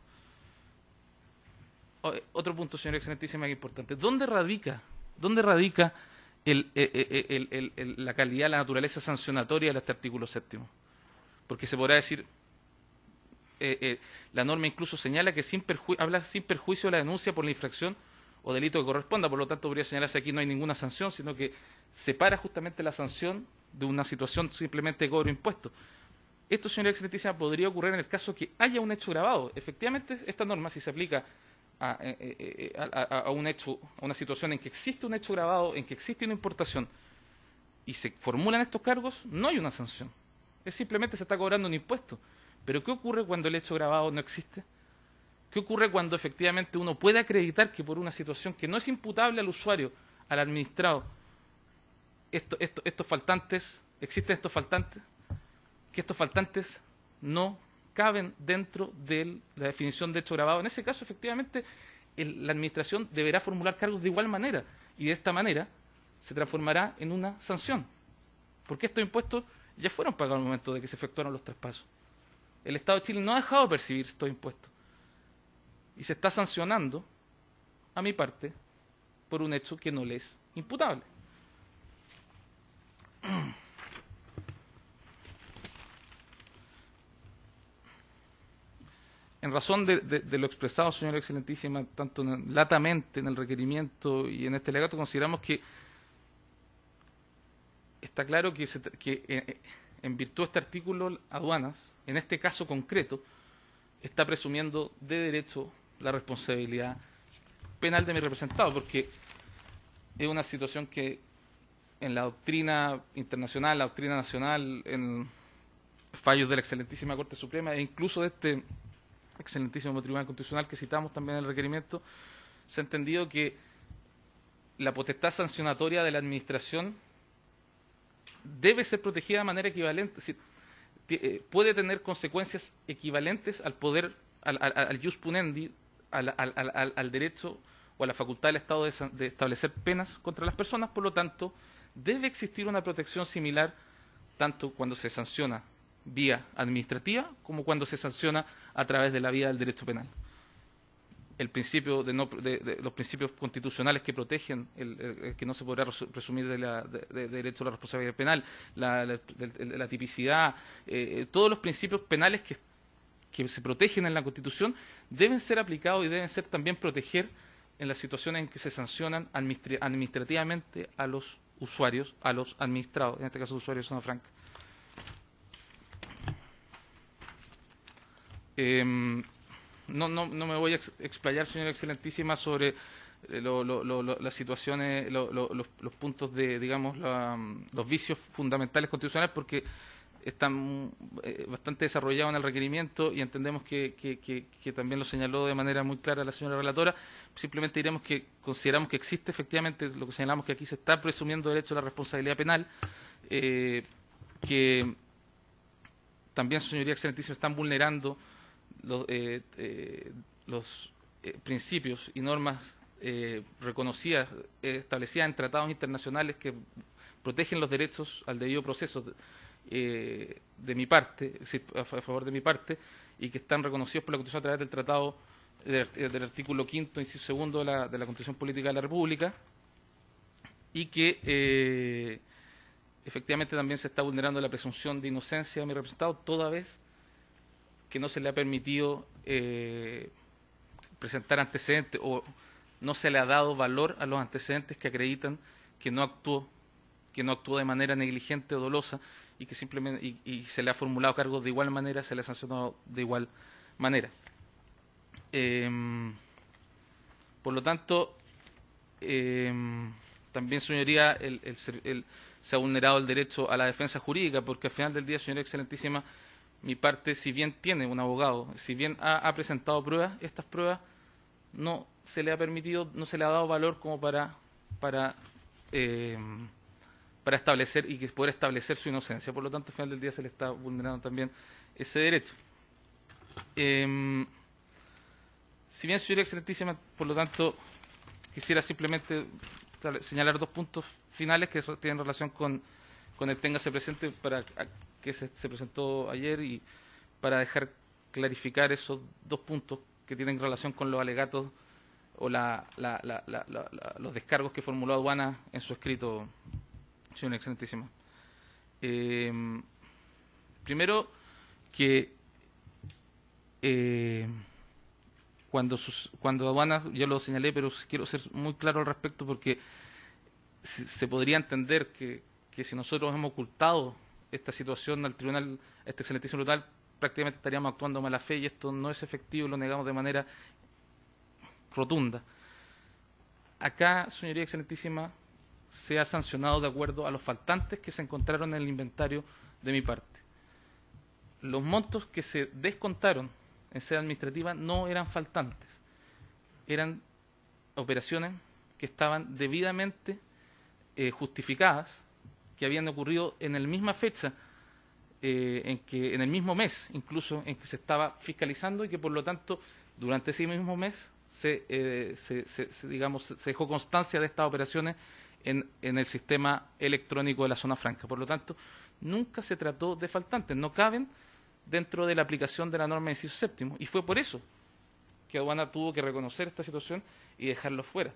Otro punto, señora excelentísima, que es importante. ¿Dónde radica la calidad, la naturaleza sancionatoria de este artículo 7º? Porque se podrá decir, la norma incluso señala que habla sin perjuicio de la denuncia por la infracción o delito que corresponda, por lo tanto podría señalarse aquí no hay ninguna sanción, sino que separa justamente la sanción de una situación simplemente de cobro de impuestos. Esto, señora excelentísima, podría ocurrir en el caso que haya un hecho grabado. Efectivamente, esta norma, si se aplica a un hecho, a una situación en que existe un hecho grabado, en que existe una importación, y se formulan estos cargos, no hay una sanción. Es simplemente se está cobrando un impuesto. Pero ¿qué ocurre cuando el hecho grabado no existe? ¿Qué ocurre cuando efectivamente uno puede acreditar que por una situación que no es imputable al usuario, al administrado, estos faltantes, existen estos faltantes? Que estos faltantes no caben dentro de la definición de hecho grabado. En ese caso, efectivamente, la administración deberá formular cargos de igual manera y de esta manera se transformará en una sanción. Porque estos impuestos ya fueron pagados al momento de que se efectuaron los traspasos. El Estado de Chile no ha dejado de percibir estos impuestos y se está sancionando, a mi parte, por un hecho que no le es imputable. En razón de lo expresado, señora excelentísima, tanto latamente en el requerimiento y en este alegato, consideramos que está claro que en virtud de este artículo, aduanas, en este caso concreto, está presumiendo de derecho la responsabilidad penal de mi representado, porque es una situación que en la doctrina internacional, la doctrina nacional, en fallos de la excelentísima Corte Suprema e incluso de este excelentísimo Tribunal Constitucional que citamos también en el requerimiento, se ha entendido que la potestad sancionatoria de la Administración debe ser protegida de manera equivalente, es decir, puede tener consecuencias equivalentes al poder, al jus punendi, al derecho o a la facultad del Estado de establecer penas contra las personas. Por lo tanto, debe existir una protección similar tanto cuando se sanciona vía administrativa como cuando se sanciona a través de la vía del derecho penal. El principio de los principios constitucionales que protegen el que no se podrá presumir de derecho a la responsabilidad penal, la tipicidad, todos los principios penales que se protegen en la Constitución deben ser aplicados y deben ser también proteger en las situaciones en que se sancionan administrativamente a los usuarios, a los administrados, en este caso usuarios de zona franca. No me voy a explayar, señora excelentísima, sobre las situaciones, los puntos de, digamos, los vicios fundamentales constitucionales, porque están bastante desarrollados en el requerimiento y entendemos que también lo señaló de manera muy clara la señora relatora. Simplemente diremos que consideramos que existe efectivamente lo que señalamos, que aquí se está presumiendo derecho a la responsabilidad penal, que también, señoría excelentísima, están vulnerando los principios y normas reconocidas, establecidas en tratados internacionales que protegen los derechos al debido proceso de mi parte, es decir, a favor de mi parte, y que están reconocidos por la Constitución a través del tratado del artículo 5º, inciso 2 de la Constitución Política de la República, y que efectivamente también se está vulnerando la presunción de inocencia de mi representado, toda vez que no se le ha permitido presentar antecedentes o no se le ha dado valor a los antecedentes que acreditan que no actuó de manera negligente o dolosa y que simplemente y se le ha formulado cargos de igual manera, se le ha sancionado de igual manera. Por lo tanto, también, señoría, se ha vulnerado el derecho a la defensa jurídica, porque al final del día, señora excelentísima, mi parte, si bien tiene un abogado, si bien ha presentado pruebas, estas pruebas no se le ha permitido, no se le ha dado valor como para establecer y que poder establecer su inocencia. Por lo tanto, al final del día se le está vulnerando también ese derecho. Si bien, señora excelentísima, por lo tanto, quisiera simplemente señalar dos puntos finales que tienen relación con el téngase presente para que se presentó ayer y para dejar clarificar esos dos puntos que tienen relación con los alegatos o los descargos que formuló Aduana en su escrito, señora excelentísima. Primero, que cuando Aduana, yo lo señalé, pero quiero ser muy claro al respecto, porque se podría entender que si nosotros hemos ocultado esta situación al tribunal, este excelentísimo tribunal, prácticamente estaríamos actuando a mala fe, y esto no es efectivo y lo negamos de manera rotunda. Acá, señoría excelentísima, se ha sancionado de acuerdo a los faltantes que se encontraron en el inventario de mi parte. Los montos que se descontaron en sede administrativa no eran faltantes, eran operaciones que estaban debidamente justificadas, que habían ocurrido en la misma fecha, en el mismo mes, incluso en que se estaba fiscalizando, y que por lo tanto durante ese mismo mes se dejó constancia de estas operaciones en el sistema electrónico de la zona franca. Por lo tanto, nunca se trató de faltantes, no caben dentro de la aplicación de la norma de inciso séptimo, y fue por eso que Aduana tuvo que reconocer esta situación y dejarlo fuera.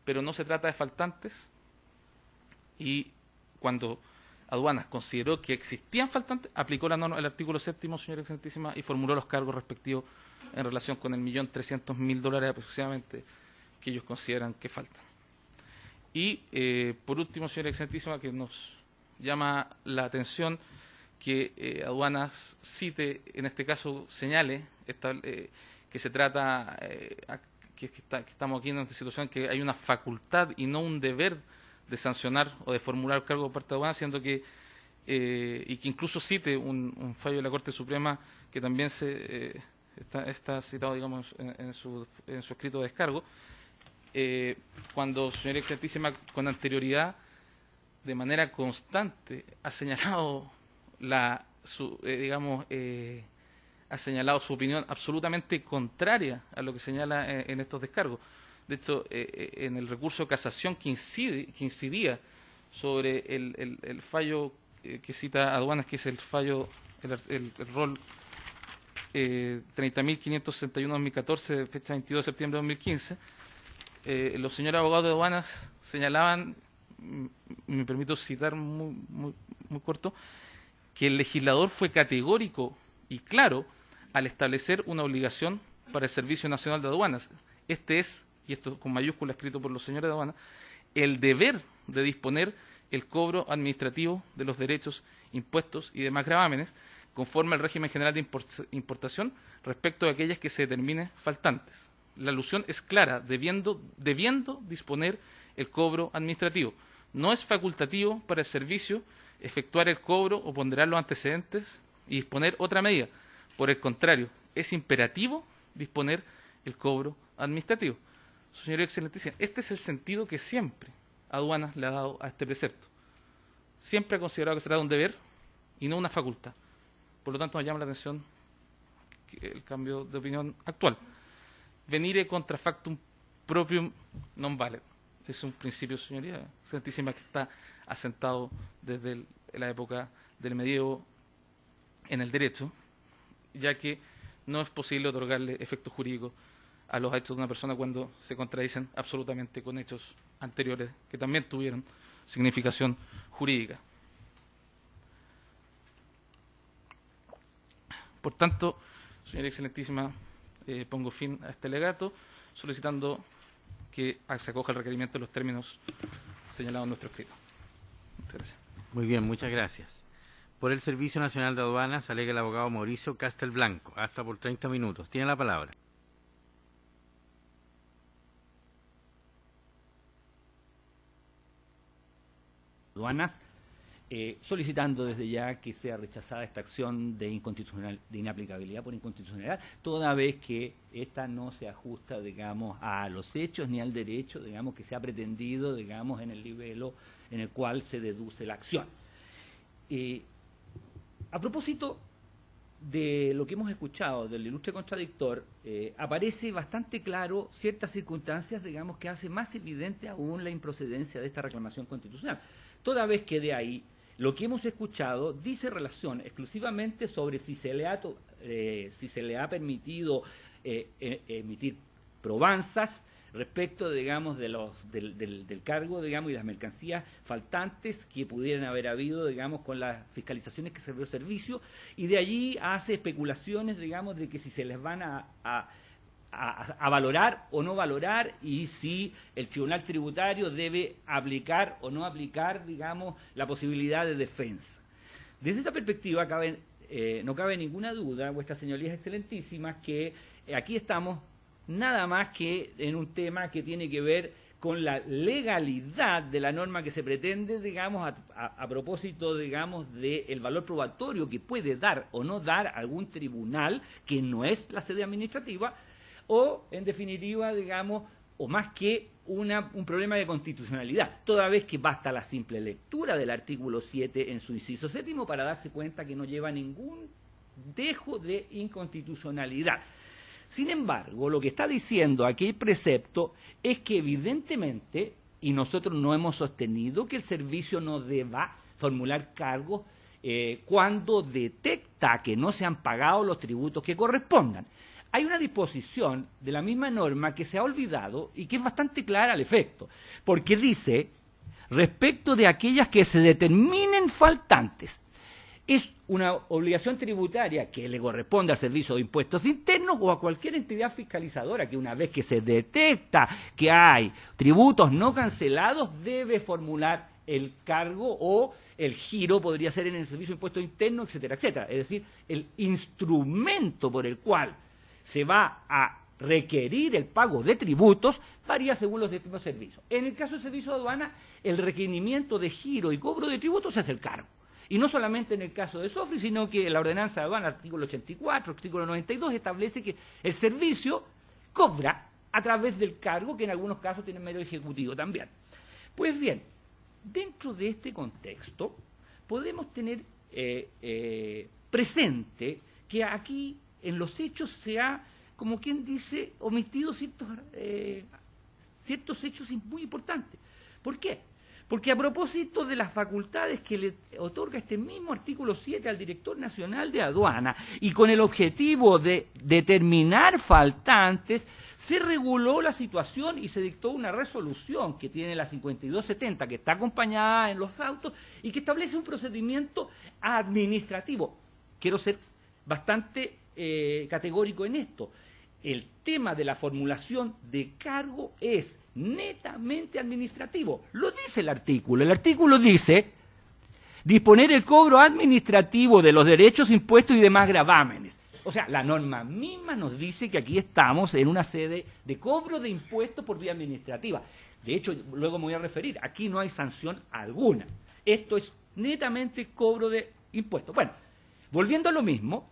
Pero no se trata de faltantes, y cuando Aduanas consideró que existían faltantes, aplicó la norma, el artículo 7º, señora excelentísima, y formuló los cargos respectivos en relación con el $1.300.000 aproximadamente que ellos consideran que faltan. Y por último, señora excelentísima, que nos llama la atención que Aduanas cite, en este caso señale, que se trata, estamos aquí en esta situación que hay una facultad y no un deber de sancionar o de formular cargo por parte de aduana, siendo que y que incluso cite un fallo de la Corte Suprema que también está citado, digamos, en su escrito de descargo, cuando, señora Excelentísima, con anterioridad, de manera constante, ha señalado ha señalado su opinión absolutamente contraria a lo que señala en estos descargos. De hecho, en el recurso de casación que incidía sobre el fallo que cita aduanas, que es el fallo, el rol 30.561-2014, de fecha 22 de septiembre de 2015, los señores abogados de aduanas señalaban, me permito citar muy corto, que el legislador fue categórico y claro al establecer una obligación para el Servicio Nacional de Aduanas. Este es, y esto con mayúscula escrito por los señores de aduanas, el deber de disponer el cobro administrativo de los derechos, impuestos y demás gravámenes conforme al régimen general de importación respecto de aquellas que se determinen faltantes. La alusión es clara, debiendo disponer el cobro administrativo. No es facultativo para el servicio efectuar el cobro o ponderar los antecedentes y disponer otra medida. Por el contrario, es imperativo disponer el cobro administrativo. Señoría Excelentísima, este es el sentido que siempre aduanas le ha dado a este precepto. Siempre ha considerado que se trata de un deber y no una facultad. Por lo tanto, nos llama la atención el cambio de opinión actual. Venire contra factum proprium non valet. Es un principio, señoría Excelentísima, que está asentado desde la época del medievo en el derecho, ya que no es posible otorgarle efectos jurídicos a los hechos de una persona cuando se contradicen absolutamente con hechos anteriores que también tuvieron significación jurídica. Por tanto, señora Excelentísima, pongo fin a este alegato, solicitando que se acoja el requerimiento de los términos señalados en nuestro escrito. Muchas gracias.
Muy bien, muchas gracias. Por el Servicio Nacional de Aduanas, alega el abogado Mauricio Castelblanco. Hasta por 30 minutos. Tiene la palabra.
Aduanas, solicitando desde ya que sea rechazada esta acción de inaplicabilidad por inconstitucionalidad, toda vez que esta no se ajusta, digamos, a los hechos ni al derecho, digamos, que se ha pretendido, digamos, en el nivel en el cual se deduce la acción. A propósito de lo que hemos escuchado del ilustre contradictor, aparece bastante claro ciertas circunstancias, digamos, que hace más evidente aún la improcedencia de esta reclamación constitucional. Toda vez que de ahí lo que hemos escuchado dice relación exclusivamente sobre si se le ha permitido emitir probanzas respecto, digamos, del cargo, digamos, y las mercancías faltantes que pudieran haber habido, digamos, con las fiscalizaciones que se dio servicio, y de allí hace especulaciones, digamos, de que si se les van a valorar o no valorar, y si el Tribunal Tributario debe aplicar o no aplicar, digamos, la posibilidad de defensa. Desde esta perspectiva no cabe ninguna duda, vuestras señorías excelentísimas, que aquí estamos nada más que en un tema que tiene que ver con la legalidad de la norma que se pretende, digamos, a propósito, digamos, del valor probatorio que puede dar o no dar algún tribunal que no es la sede administrativa, o, en definitiva, digamos, o más que un problema de constitucionalidad, toda vez que basta la simple lectura del artículo 7 en su inciso 7 para darse cuenta que no lleva ningún dejo de inconstitucionalidad. Sin embargo, lo que está diciendo aquel precepto es que evidentemente, y nosotros no hemos sostenido que el servicio no deba formular cargos cuando detecta que no se han pagado los tributos que correspondan. Hay una disposición de la misma norma que se ha olvidado y que es bastante clara al efecto, porque dice, respecto de aquellas que se determinen faltantes, es una obligación tributaria que le corresponde al Servicio de Impuestos Internos o a cualquier entidad fiscalizadora que una vez que se detecta que hay tributos no cancelados debe formular el cargo o el giro, podría ser en el Servicio de Impuestos Internos, etcétera, etcétera. Es decir, el instrumento por el cual se va a requerir el pago de tributos varía según los distintos servicios. En el caso del servicio de aduana, el requerimiento de giro y cobro de tributos es el cargo. Y no solamente en el caso de SOFRI, sino que la ordenanza de aduana, artículo 84, artículo 92, establece que el servicio cobra a través del cargo, que en algunos casos tiene mero ejecutivo también. Pues bien, dentro de este contexto, podemos tener presente que aquí en los hechos se ha, como quien dice, omitido ciertos hechos muy importantes. ¿Por qué? Porque a propósito de las facultades que le otorga este mismo artículo 7 al Director Nacional de Aduana y con el objetivo de determinar faltantes, se reguló la situación y se dictó una resolución que tiene la 5270, que está acompañada en los autos y que establece un procedimiento administrativo. Quiero ser bastante categórico en esto. El tema de la formulación de cargo es netamente administrativo. Lo dice el artículo. El artículo dice disponer el cobro administrativo de los derechos, impuestos y demás gravámenes. O sea, la norma misma nos dice que aquí estamos en una sede de cobro de impuestos por vía administrativa. De hecho, luego me voy a referir, aquí no hay sanción alguna. Esto es netamente cobro de impuestos. Bueno, volviendo a lo mismo,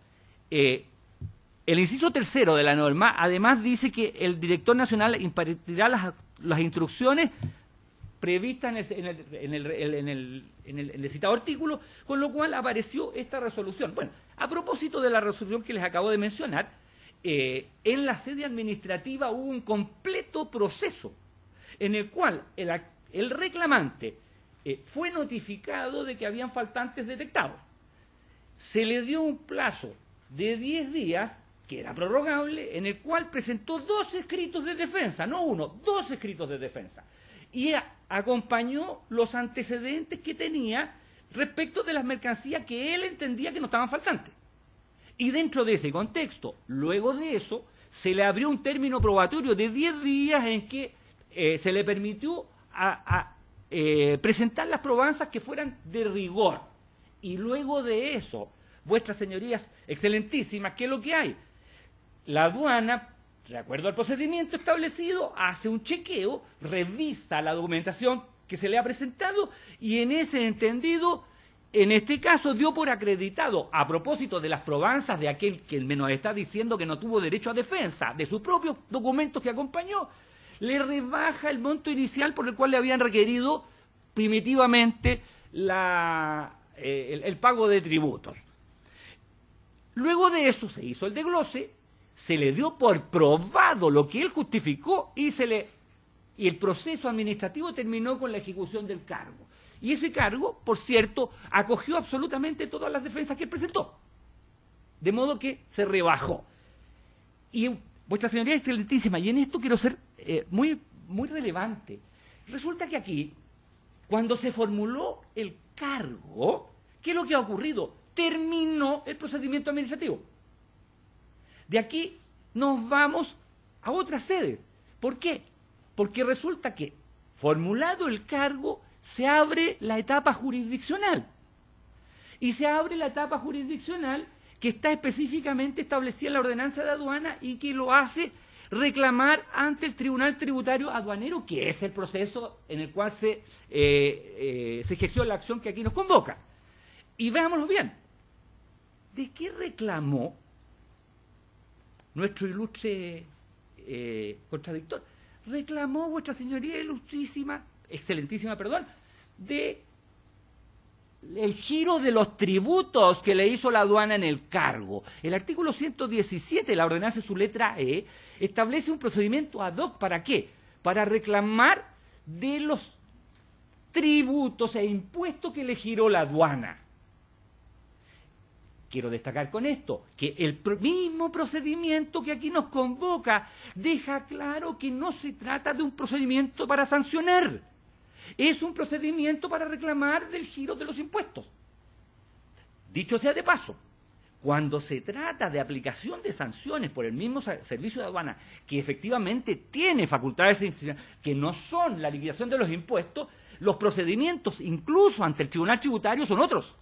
el inciso tercero de la norma además dice que el Director Nacional impartirá las instrucciones previstas en el citado artículo, con lo cual apareció esta resolución. Bueno, a propósito de la resolución que les acabo de mencionar, en la sede administrativa hubo un completo proceso en el cual el reclamante fue notificado de que habían faltantes detectados. Se le dio un plazo de 10 días, que era prorrogable, en el cual presentó 2 escritos de defensa, no uno, 2 escritos de defensa. Y acompañó los antecedentes que tenía respecto de las mercancías que él entendía que no estaban faltantes. Y dentro de ese contexto, luego de eso, se le abrió un término probatorio de 10 días en que se le permitió presentar las probanzas que fueran de rigor. Y luego de eso, vuestras señorías excelentísimas, ¿qué es lo que hay? La aduana, de acuerdo al procedimiento establecido, hace un chequeo, revisa la documentación que se le ha presentado y en ese entendido, en este caso, dio por acreditado, a propósito de las probanzas de aquel que nos está diciendo que no tuvo derecho a defensa, de sus propios documentos que acompañó, le rebaja el monto inicial por el cual le habían requerido primitivamente el pago de tributos. Luego de eso se hizo el desglose, se le dio por probado lo que él justificó y el proceso administrativo terminó con la ejecución del cargo. Y ese cargo, por cierto, acogió absolutamente todas las defensas que él presentó. De modo que se rebajó. Y vuestra señoría excelentísima, y en esto quiero ser muy, muy relevante. Resulta que aquí, cuando se formuló el cargo, ¿qué es lo que ha ocurrido? Terminó el procedimiento administrativo. De aquí nos vamos a otra sede. ¿Por qué? Porque resulta que, formulado el cargo, se abre la etapa jurisdiccional. Y se abre la etapa jurisdiccional que está específicamente establecida en la ordenanza de aduana y que lo hace reclamar ante el Tribunal Tributario Aduanero, que es el proceso en el cual se ejerció la acción que aquí nos convoca. Y veámoslo bien. ¿De qué reclamó nuestro ilustre contradictor? Reclamó, vuestra señoría ilustrísima, excelentísima, perdón, de el giro de los tributos que le hizo la aduana en el cargo. El artículo 117 de la ordenanza, su letra E, establece un procedimiento ad hoc. ¿Para qué? Para reclamar de los tributos e impuestos que le giró la aduana. Quiero destacar con esto que el mismo procedimiento que aquí nos convoca deja claro que no se trata de un procedimiento para sancionar. Es un procedimiento para reclamar del giro de los impuestos. Dicho sea de paso, cuando se trata de aplicación de sanciones por el mismo servicio de aduana, que efectivamente tiene facultades que no son la liquidación de los impuestos, los procedimientos, incluso ante el Tribunal Tributario, son otros.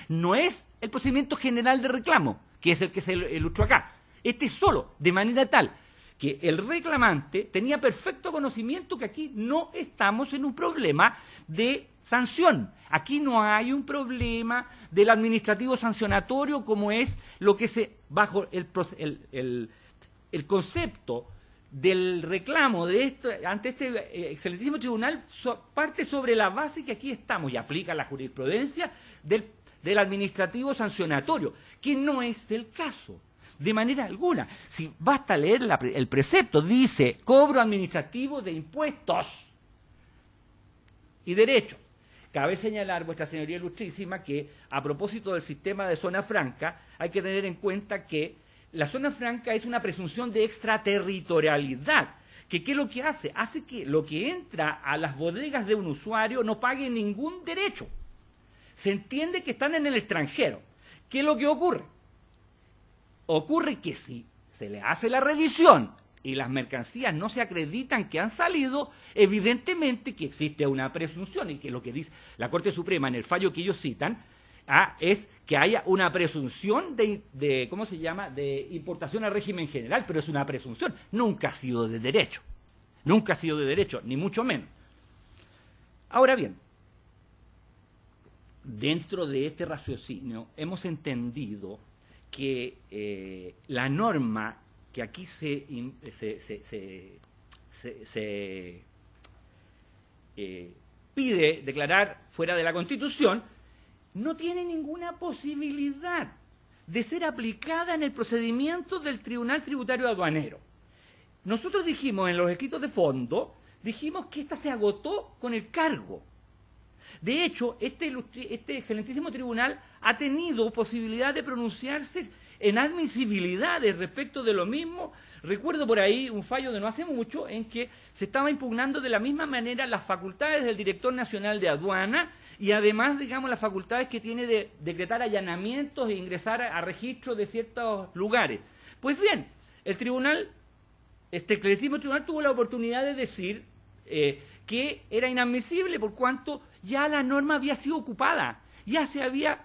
No es el procedimiento general de reclamo, que es el que se ilustró acá. Este es solo, de manera tal que el reclamante tenía perfecto conocimiento que aquí no estamos en un problema de sanción. Aquí no hay un problema del administrativo sancionatorio como es lo que se, bajo el concepto del reclamo de esto, ante este excelentísimo tribunal, parte sobre la base que aquí estamos y aplica la jurisprudencia del administrativo sancionatorio, que no es el caso. De manera alguna. Si basta leer el precepto, dice cobro administrativo de impuestos y derechos. Cabe señalar, vuestra señoría ilustrísima, que a propósito del sistema de zona franca, hay que tener en cuenta que la zona franca es una presunción de extraterritorialidad. ¿Qué es lo que hace? Hace que lo que entra a las bodegas de un usuario no pague ningún derecho. Se entiende que están en el extranjero. ¿Qué es lo que ocurre? Ocurre que si se le hace la revisión y las mercancías no se acreditan que han salido, evidentemente que existe una presunción, y que lo que dice la Corte Suprema en el fallo que ellos citan es que haya una presunción de ¿cómo se llama?, de importación al régimen general, pero es una presunción, nunca ha sido de derecho, ni mucho menos. Ahora bien, dentro de este raciocinio hemos entendido que la norma que aquí se pide declarar fuera de la Constitución no tiene ninguna posibilidad de ser aplicada en el procedimiento del Tribunal Tributario Aduanero. Nosotros dijimos en los escritos de fondo, dijimos que esta se agotó con el cargo. De hecho, este excelentísimo tribunal ha tenido posibilidad de pronunciarse en admisibilidades respecto de lo mismo. Recuerdo por ahí un fallo de no hace mucho en que se estaba impugnando de la misma manera las facultades del Director Nacional de Aduana y además, digamos, las facultades que tiene de decretar allanamientos e ingresar a registro de ciertos lugares. Pues bien, el tribunal, este excelentísimo tribunal tuvo la oportunidad de decir que era inadmisible por cuanto ya la norma había sido ocupada, ya se había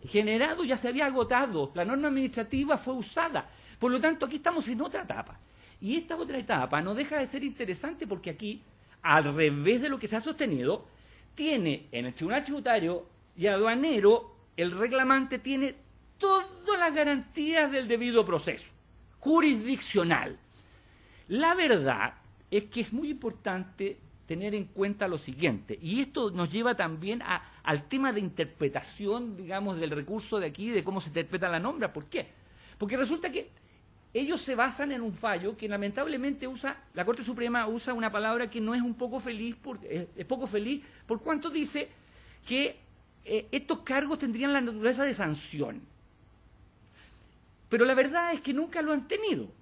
generado, ya se había agotado, la norma administrativa fue usada. Por lo tanto, aquí estamos en otra etapa. Y esta otra etapa no deja de ser interesante porque aquí, al revés de lo que se ha sostenido, tiene en el Tribunal Tributario y Aduanero, el reclamante tiene todas las garantías del debido proceso, jurisdiccional. La verdad es que es muy importante tener en cuenta lo siguiente, y esto nos lleva también al tema de interpretación, digamos, del recurso de aquí, de cómo se interpreta la norma. ¿Por qué? Porque resulta que ellos se basan en un fallo que lamentablemente la Corte Suprema usa una palabra que no es un poco feliz, es poco feliz, por cuanto dice que estos cargos tendrían la naturaleza de sanción. Pero la verdad es que nunca lo han tenido.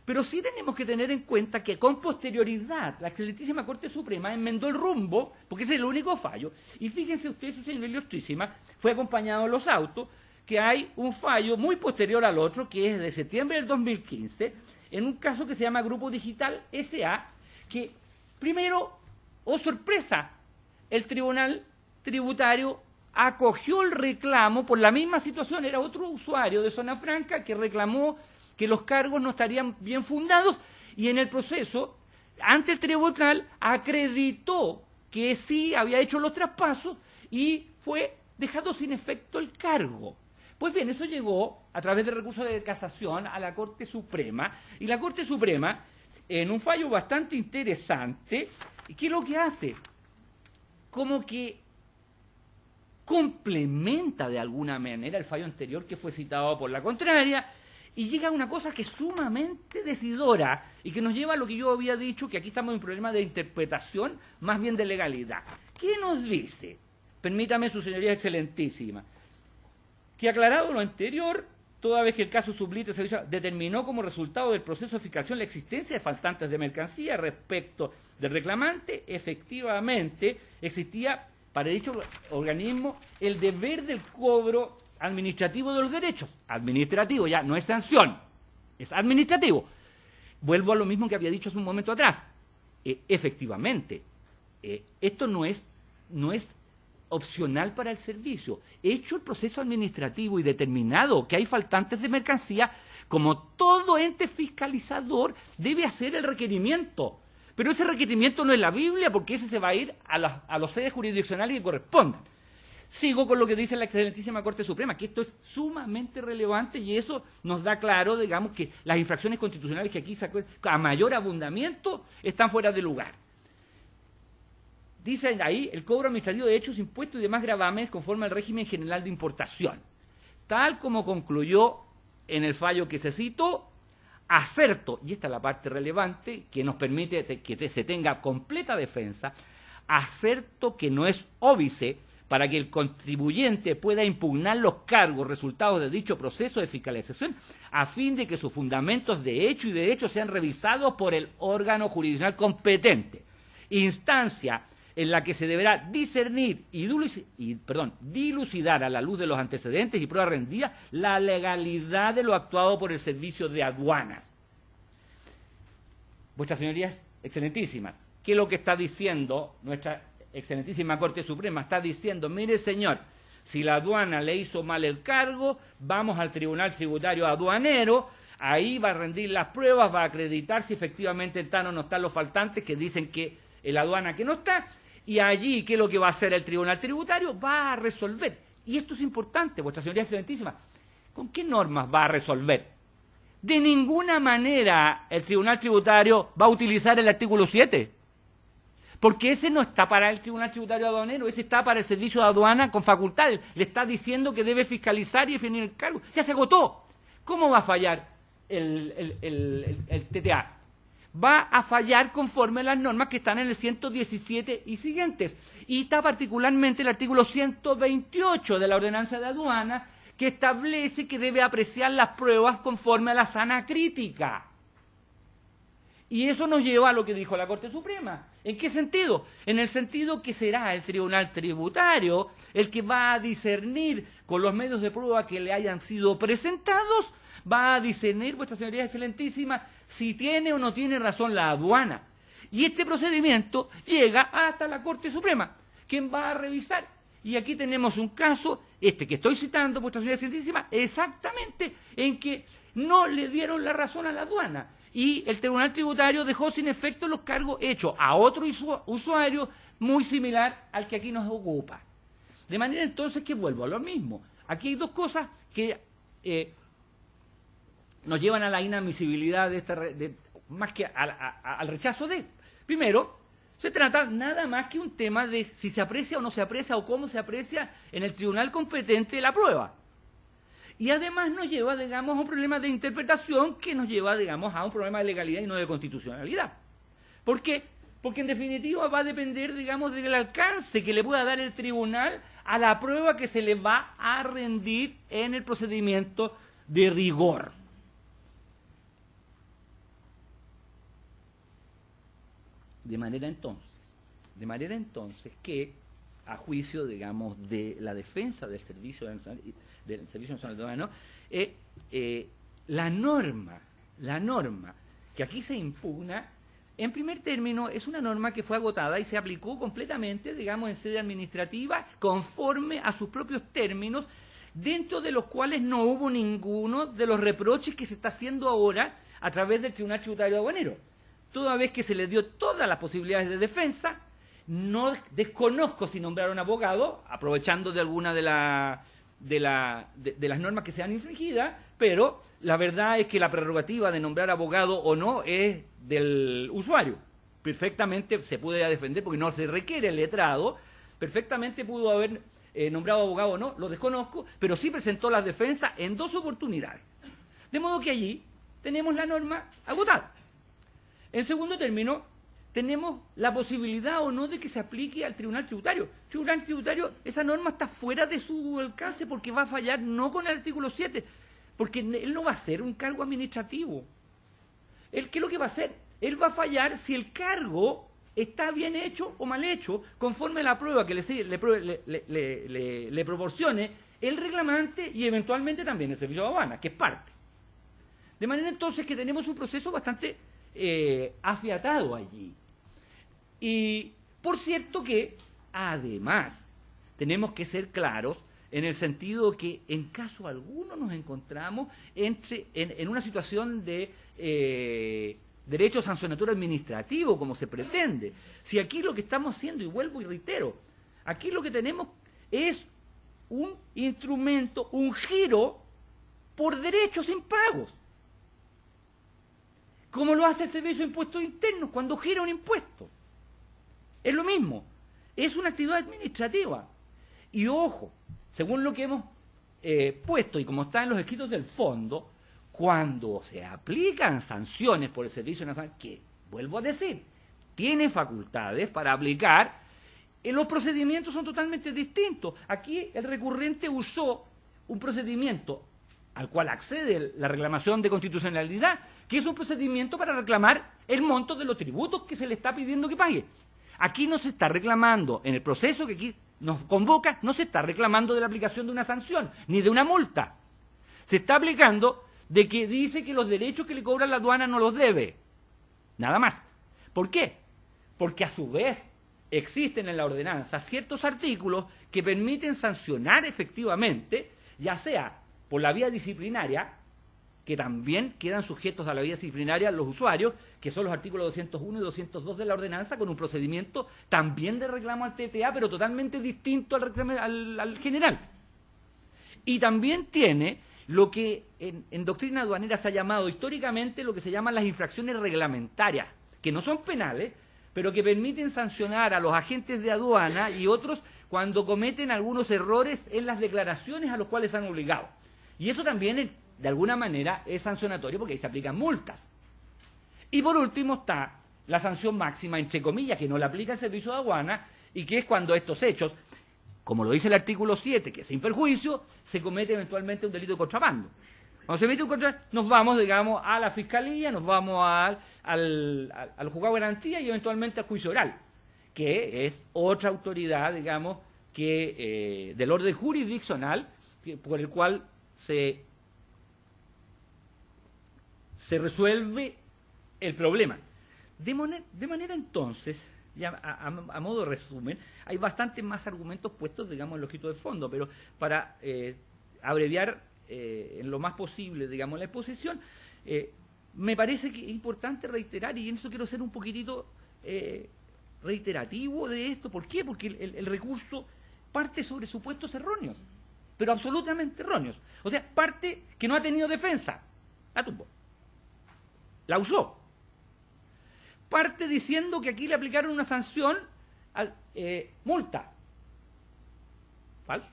Pero sí tenemos que tener en cuenta que con posterioridad la excelentísima Corte Suprema enmendó el rumbo, porque ese es el único fallo, y fíjense ustedes, su señoría ilustrísima, fue acompañado en los autos, que hay un fallo muy posterior al otro, que es de septiembre del 2015, en un caso que se llama Grupo Digital S.A., que primero, oh sorpresa, el Tribunal Tributario acogió el reclamo por la misma situación, era otro usuario de Zona Franca que reclamó que los cargos no estarían bien fundados, y en el proceso, ante el tribunal, acreditó que sí había hecho los traspasos y fue dejado sin efecto el cargo. Pues bien, eso llegó a través de recurso de casación a la Corte Suprema, y la Corte Suprema, en un fallo bastante interesante, ¿qué es lo que hace? Como que complementa de alguna manera el fallo anterior que fue citado por la contraria, y llega a una cosa que es sumamente decidora y que nos lleva a lo que yo había dicho, que aquí estamos en un problema de interpretación más bien de legalidad. ¿Qué nos dice? Permítame, su señoría excelentísima, que aclarado lo anterior, toda vez que el caso sublite servicio determinó como resultado del proceso de fiscalización la existencia de faltantes de mercancía respecto del reclamante, efectivamente existía para dicho organismo el deber del cobro administrativo de los derechos. Administrativo, ya no es sanción, es administrativo. Vuelvo a lo mismo que había dicho hace un momento atrás. Efectivamente, esto no es opcional para el servicio. Hecho el proceso administrativo y determinado que hay faltantes de mercancía, como todo ente fiscalizador debe hacer el requerimiento. Pero ese requerimiento no es la Biblia, porque ese se va a ir a los sedes jurisdiccionales que correspondan. Sigo con lo que dice la excelentísima Corte Suprema, que esto es sumamente relevante y eso nos da claro, digamos, que las infracciones constitucionales que aquí a mayor abundamiento están fuera de lugar. Dice ahí el cobro administrativo de hechos, impuestos y demás gravámenes conforme al régimen general de importación. Tal como concluyó en el fallo que se citó, acerto, y esta es la parte relevante que nos permite que se tenga completa defensa, acerto que no es óbice para que el contribuyente pueda impugnar los cargos resultados de dicho proceso de fiscalización a fin de que sus fundamentos de hecho y derecho sean revisados por el órgano jurisdiccional competente. Instancia en la que se deberá discernir y dilucidar a la luz de los antecedentes y pruebas rendidas la legalidad de lo actuado por el Servicio de Aduanas. Vuestras señorías excelentísimas, ¿qué es lo que está diciendo nuestra excelentísima Corte Suprema? Está diciendo, mire señor, si la aduana le hizo mal el cargo, vamos al Tribunal Tributario Aduanero, ahí va a rendir las pruebas, va a acreditar si efectivamente están o no están los faltantes que dicen que la aduana que no está, y allí, ¿qué es lo que va a hacer el Tribunal Tributario? Va a resolver. Y esto es importante, vuestra señoría excelentísima. ¿Con qué normas va a resolver? De ninguna manera el Tribunal Tributario va a utilizar el artículo 7. Porque ese no está para el Tribunal Tributario Aduanero, ese está para el Servicio de Aduana con facultad. Le está diciendo que debe fiscalizar y definir el cargo. Ya se agotó. ¿Cómo va a fallar el TTA? Va a fallar conforme a las normas que están en el 117 y siguientes. Y está particularmente el artículo 128 de la Ordenanza de Aduana, que establece que debe apreciar las pruebas conforme a la sana crítica. Y eso nos lleva a lo que dijo la Corte Suprema. ¿En qué sentido? En el sentido que será el Tribunal Tributario el que va a discernir con los medios de prueba que le hayan sido presentados, va a discernir, vuestra señoría excelentísima, si tiene o no tiene razón la aduana. Y este procedimiento llega hasta la Corte Suprema, quien va a revisar. Y aquí tenemos un caso, este que estoy citando, vuestra señoría excelentísima, exactamente en que no le dieron la razón a la aduana. Y el Tribunal Tributario dejó sin efecto los cargos hechos a otro usuario muy similar al que aquí nos ocupa. De manera entonces que vuelvo a lo mismo. Aquí hay dos cosas que nos llevan a la inadmisibilidad más que al rechazo de. Primero, se trata nada más que un tema de si se aprecia o no se aprecia o cómo se aprecia en el tribunal competente la prueba. Y además nos lleva, digamos, a un problema de interpretación que nos lleva, digamos, a un problema de legalidad y no de constitucionalidad. ¿Por qué? Porque en definitiva va a depender, digamos, del alcance que le pueda dar el tribunal a la prueba que se le va a rendir en el procedimiento de rigor. De manera entonces que, a juicio, digamos, de la defensa del Servicio Nacional de Aduanas, la norma que aquí se impugna, en primer término, es una norma que fue agotada y se aplicó completamente, digamos, en sede administrativa, conforme a sus propios términos, dentro de los cuales no hubo ninguno de los reproches que se está haciendo ahora a través del Tribunal Tributario Aduanero. Toda vez que se le dio todas las posibilidades de defensa, no desconozco si nombraron abogado, aprovechando de alguna de las normas que sean infringidas, pero la verdad es que la prerrogativa de nombrar abogado o no es del usuario. Perfectamente se puede defender porque no se requiere el letrado, perfectamente pudo haber nombrado abogado o no, lo desconozco, pero sí presentó las defensas en 2 oportunidades. De modo que allí tenemos la norma agotada. En segundo término, tenemos la posibilidad o no de que se aplique al Tribunal Tributario. Tribunal Tributario, esa norma está fuera de su alcance porque va a fallar no con el artículo 7, porque él no va a ser un cargo administrativo. ¿Qué es lo que va a hacer? Él va a fallar si el cargo está bien hecho o mal hecho, conforme a la prueba que le proporcione el reclamante y eventualmente también el Servicio de Aduana, que es parte. De manera entonces que tenemos un proceso bastante afiatado allí. Y por cierto que, además, tenemos que ser claros en el sentido que en caso alguno nos encontramos en una situación de derecho sancionatorio administrativo, como se pretende. Si aquí lo que estamos haciendo, y vuelvo y reitero, aquí lo que tenemos es un instrumento, un giro por derechos impagos, como lo hace el Servicio de Impuestos Internos cuando gira un impuesto. Es lo mismo, es una actividad administrativa. Y ojo, según lo que hemos puesto y como está en los escritos del fondo, cuando se aplican sanciones por el Servicio Nacional, que, vuelvo a decir, tiene facultades para aplicar, los procedimientos son totalmente distintos. Aquí el recurrente usó un procedimiento al cual accede la reclamación de constitucionalidad, que es un procedimiento para reclamar el monto de los tributos que se le está pidiendo que pague. Aquí no se está reclamando, en el proceso que aquí nos convoca, no se está reclamando de la aplicación de una sanción, ni de una multa. Se está aplicando de que dice que los derechos que le cobra la aduana no los debe. Nada más. ¿Por qué? Porque a su vez existen en la ordenanza ciertos artículos que permiten sancionar efectivamente, ya sea por la vía disciplinaria, que también quedan sujetos a la vía disciplinaria los usuarios, que son los artículos 201 y 202 de la ordenanza, con un procedimiento también de reclamo al TTA, pero totalmente distinto al general. Y también tiene lo que en doctrina aduanera se ha llamado históricamente lo que se llaman las infracciones reglamentarias, que no son penales, pero que permiten sancionar a los agentes de aduana y otros cuando cometen algunos errores en las declaraciones a los cuales han obligado. Y eso también, de alguna manera, es sancionatorio porque ahí se aplican multas. Y por último está la sanción máxima, entre comillas, que no la aplica el Servicio de Aduana y que es cuando estos hechos, como lo dice el artículo 7, que sin perjuicio, se comete eventualmente un delito de contrabando. Cuando se emite un contrato, nos vamos, digamos, a la Fiscalía, nos vamos al juzgado de garantía y eventualmente al juicio oral, que es otra autoridad, digamos, que del orden jurisdiccional, por el cual se resuelve el problema. De manera entonces, ya a modo de resumen, hay bastantes más argumentos puestos, digamos, en los escritos de fondo, pero para abreviar en lo más posible, digamos, la exposición, me parece que es importante reiterar, y en eso quiero ser un poquitito reiterativo de esto. ¿Por qué? Porque el recurso parte sobre supuestos erróneos, pero absolutamente erróneos. O sea, parte que no ha tenido defensa, la tumbó, la usó. Parte diciendo que aquí le aplicaron una sanción, multa. Falso,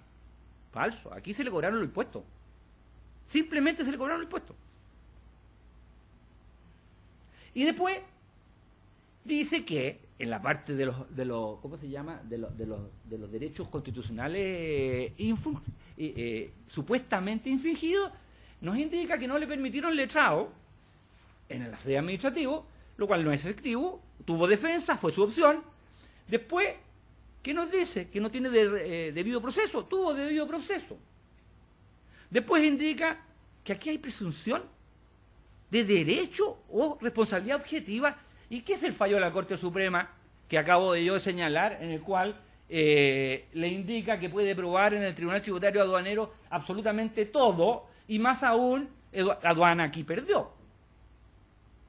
falso. Aquí se le cobraron los impuestos. Simplemente se le cobraron los impuestos. Y después dice que en la parte de los ¿cómo se llama? De los derechos constitucionales supuestamente infringidos, nos indica que no le permitieron letrado en el sede administrativo, lo cual no es efectivo, tuvo defensa, fue su opción. Después, ¿qué nos dice? Que no tiene debido proceso, tuvo debido proceso. Después indica que aquí hay presunción de derecho o responsabilidad objetiva. ¿Y qué es el fallo de la Corte Suprema que acabo de yo señalar, en el cual le indica que puede probar en el Tribunal Tributario Aduanero absolutamente todo, y más aún, la aduana aquí perdió?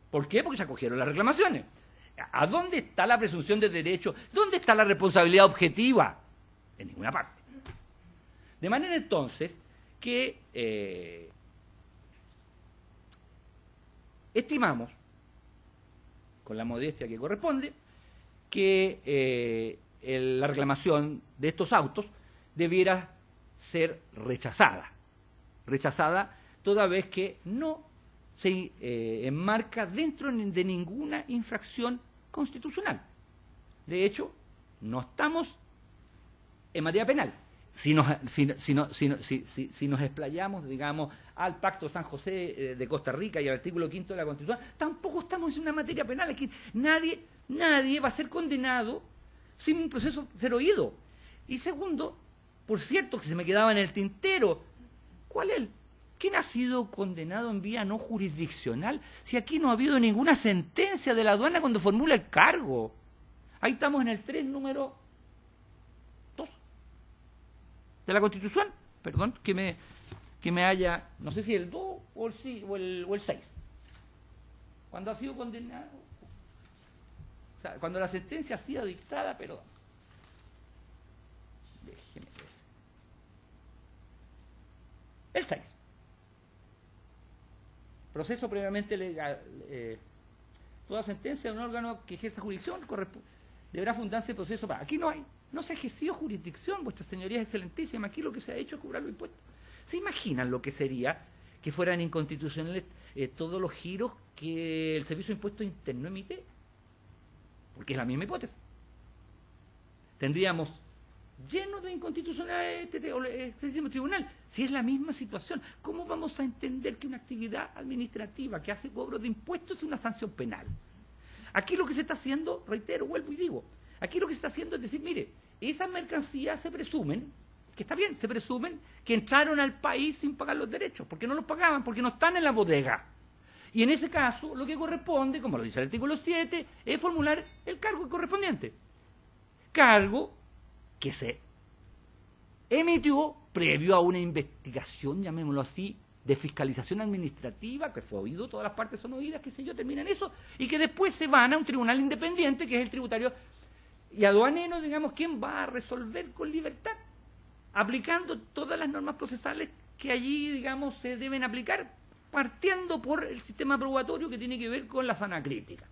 ¿Por qué? Porque se acogieron las reclamaciones. ¿A dónde está la presunción de derecho? ¿Dónde está la responsabilidad objetiva? En ninguna parte. De manera entonces que estimamos, con la modestia que corresponde, que la reclamación de estos autos debiera ser rechazada. Rechazada toda vez que no se enmarca dentro de ninguna infracción constitucional. De hecho, no estamos en materia penal. Si nos explayamos, digamos, al Pacto de San José de Costa Rica y al artículo 5º de la Constitución, tampoco estamos en una materia penal. Aquí nadie va a ser condenado sin un proceso ser oído. Y segundo, por cierto, que se me quedaba en el tintero, ¿quién ha sido condenado en vía no jurisdiccional si aquí no ha habido ninguna sentencia de la aduana cuando formula el cargo? Ahí estamos en el 3, número 2. de la Constitución, perdón, que me haya, no sé si el 2 o el 6, cuando ha sido condenado, o sea, cuando la sentencia ha sido dictada, perdón, déjeme ver, el 6, proceso previamente legal, toda sentencia de un órgano que ejerza jurisdicción deberá fundarse el proceso para... Aquí no se ha ejercido jurisdicción, vuestras señorías excelentísimas, aquí lo que se ha hecho es cobrar los impuestos. ¿Se imaginan lo que sería que fueran inconstitucionales todos los giros que el Servicio de Impuestos Interno emite? Porque es la misma hipótesis. Tendríamos lleno de inconstitucionalidad este tribunal. Si es la misma situación, ¿cómo vamos a entender que una actividad administrativa que hace cobro de impuestos es una sanción penal? Aquí lo que se está haciendo, reitero, vuelvo y digo, aquí lo que se está haciendo es decir, mire, esas mercancías se presumen, que está bien, se presumen que entraron al país sin pagar los derechos, porque no los pagaban, porque no están en la bodega. Y en ese caso, lo que corresponde, como lo dice el artículo 7, es formular el cargo correspondiente. Cargo que se emitió previo a una investigación, llamémoslo así, de fiscalización administrativa, que fue oído, todas las partes son oídas, qué sé yo, termina en eso, y que después se van a un tribunal independiente, que es el tributario y aduanero, digamos, ¿quién va a resolver con libertad? Aplicando todas las normas procesales que allí, digamos, se deben aplicar, partiendo por el sistema probatorio que tiene que ver con la sana crítica,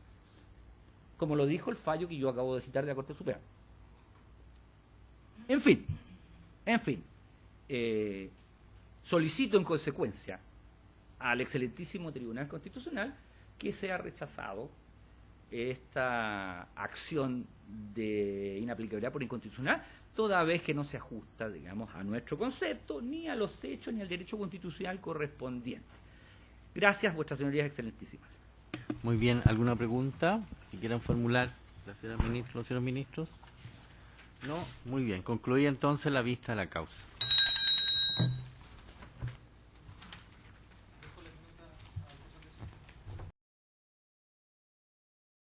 como lo dijo el fallo que yo acabo de citar de la Corte Suprema. En fin, solicito en consecuencia al excelentísimo Tribunal Constitucional que sea rechazado esta acción de inaplicabilidad por inconstitucional, toda vez que no se ajusta, digamos, a nuestro concepto, ni a los hechos, ni al derecho constitucional correspondiente. Gracias, vuestras señorías excelentísimas.
Muy bien, ¿alguna pregunta que quieran formular las señoras ministras, los señores ministros? No, muy bien, concluye entonces la vista de la causa.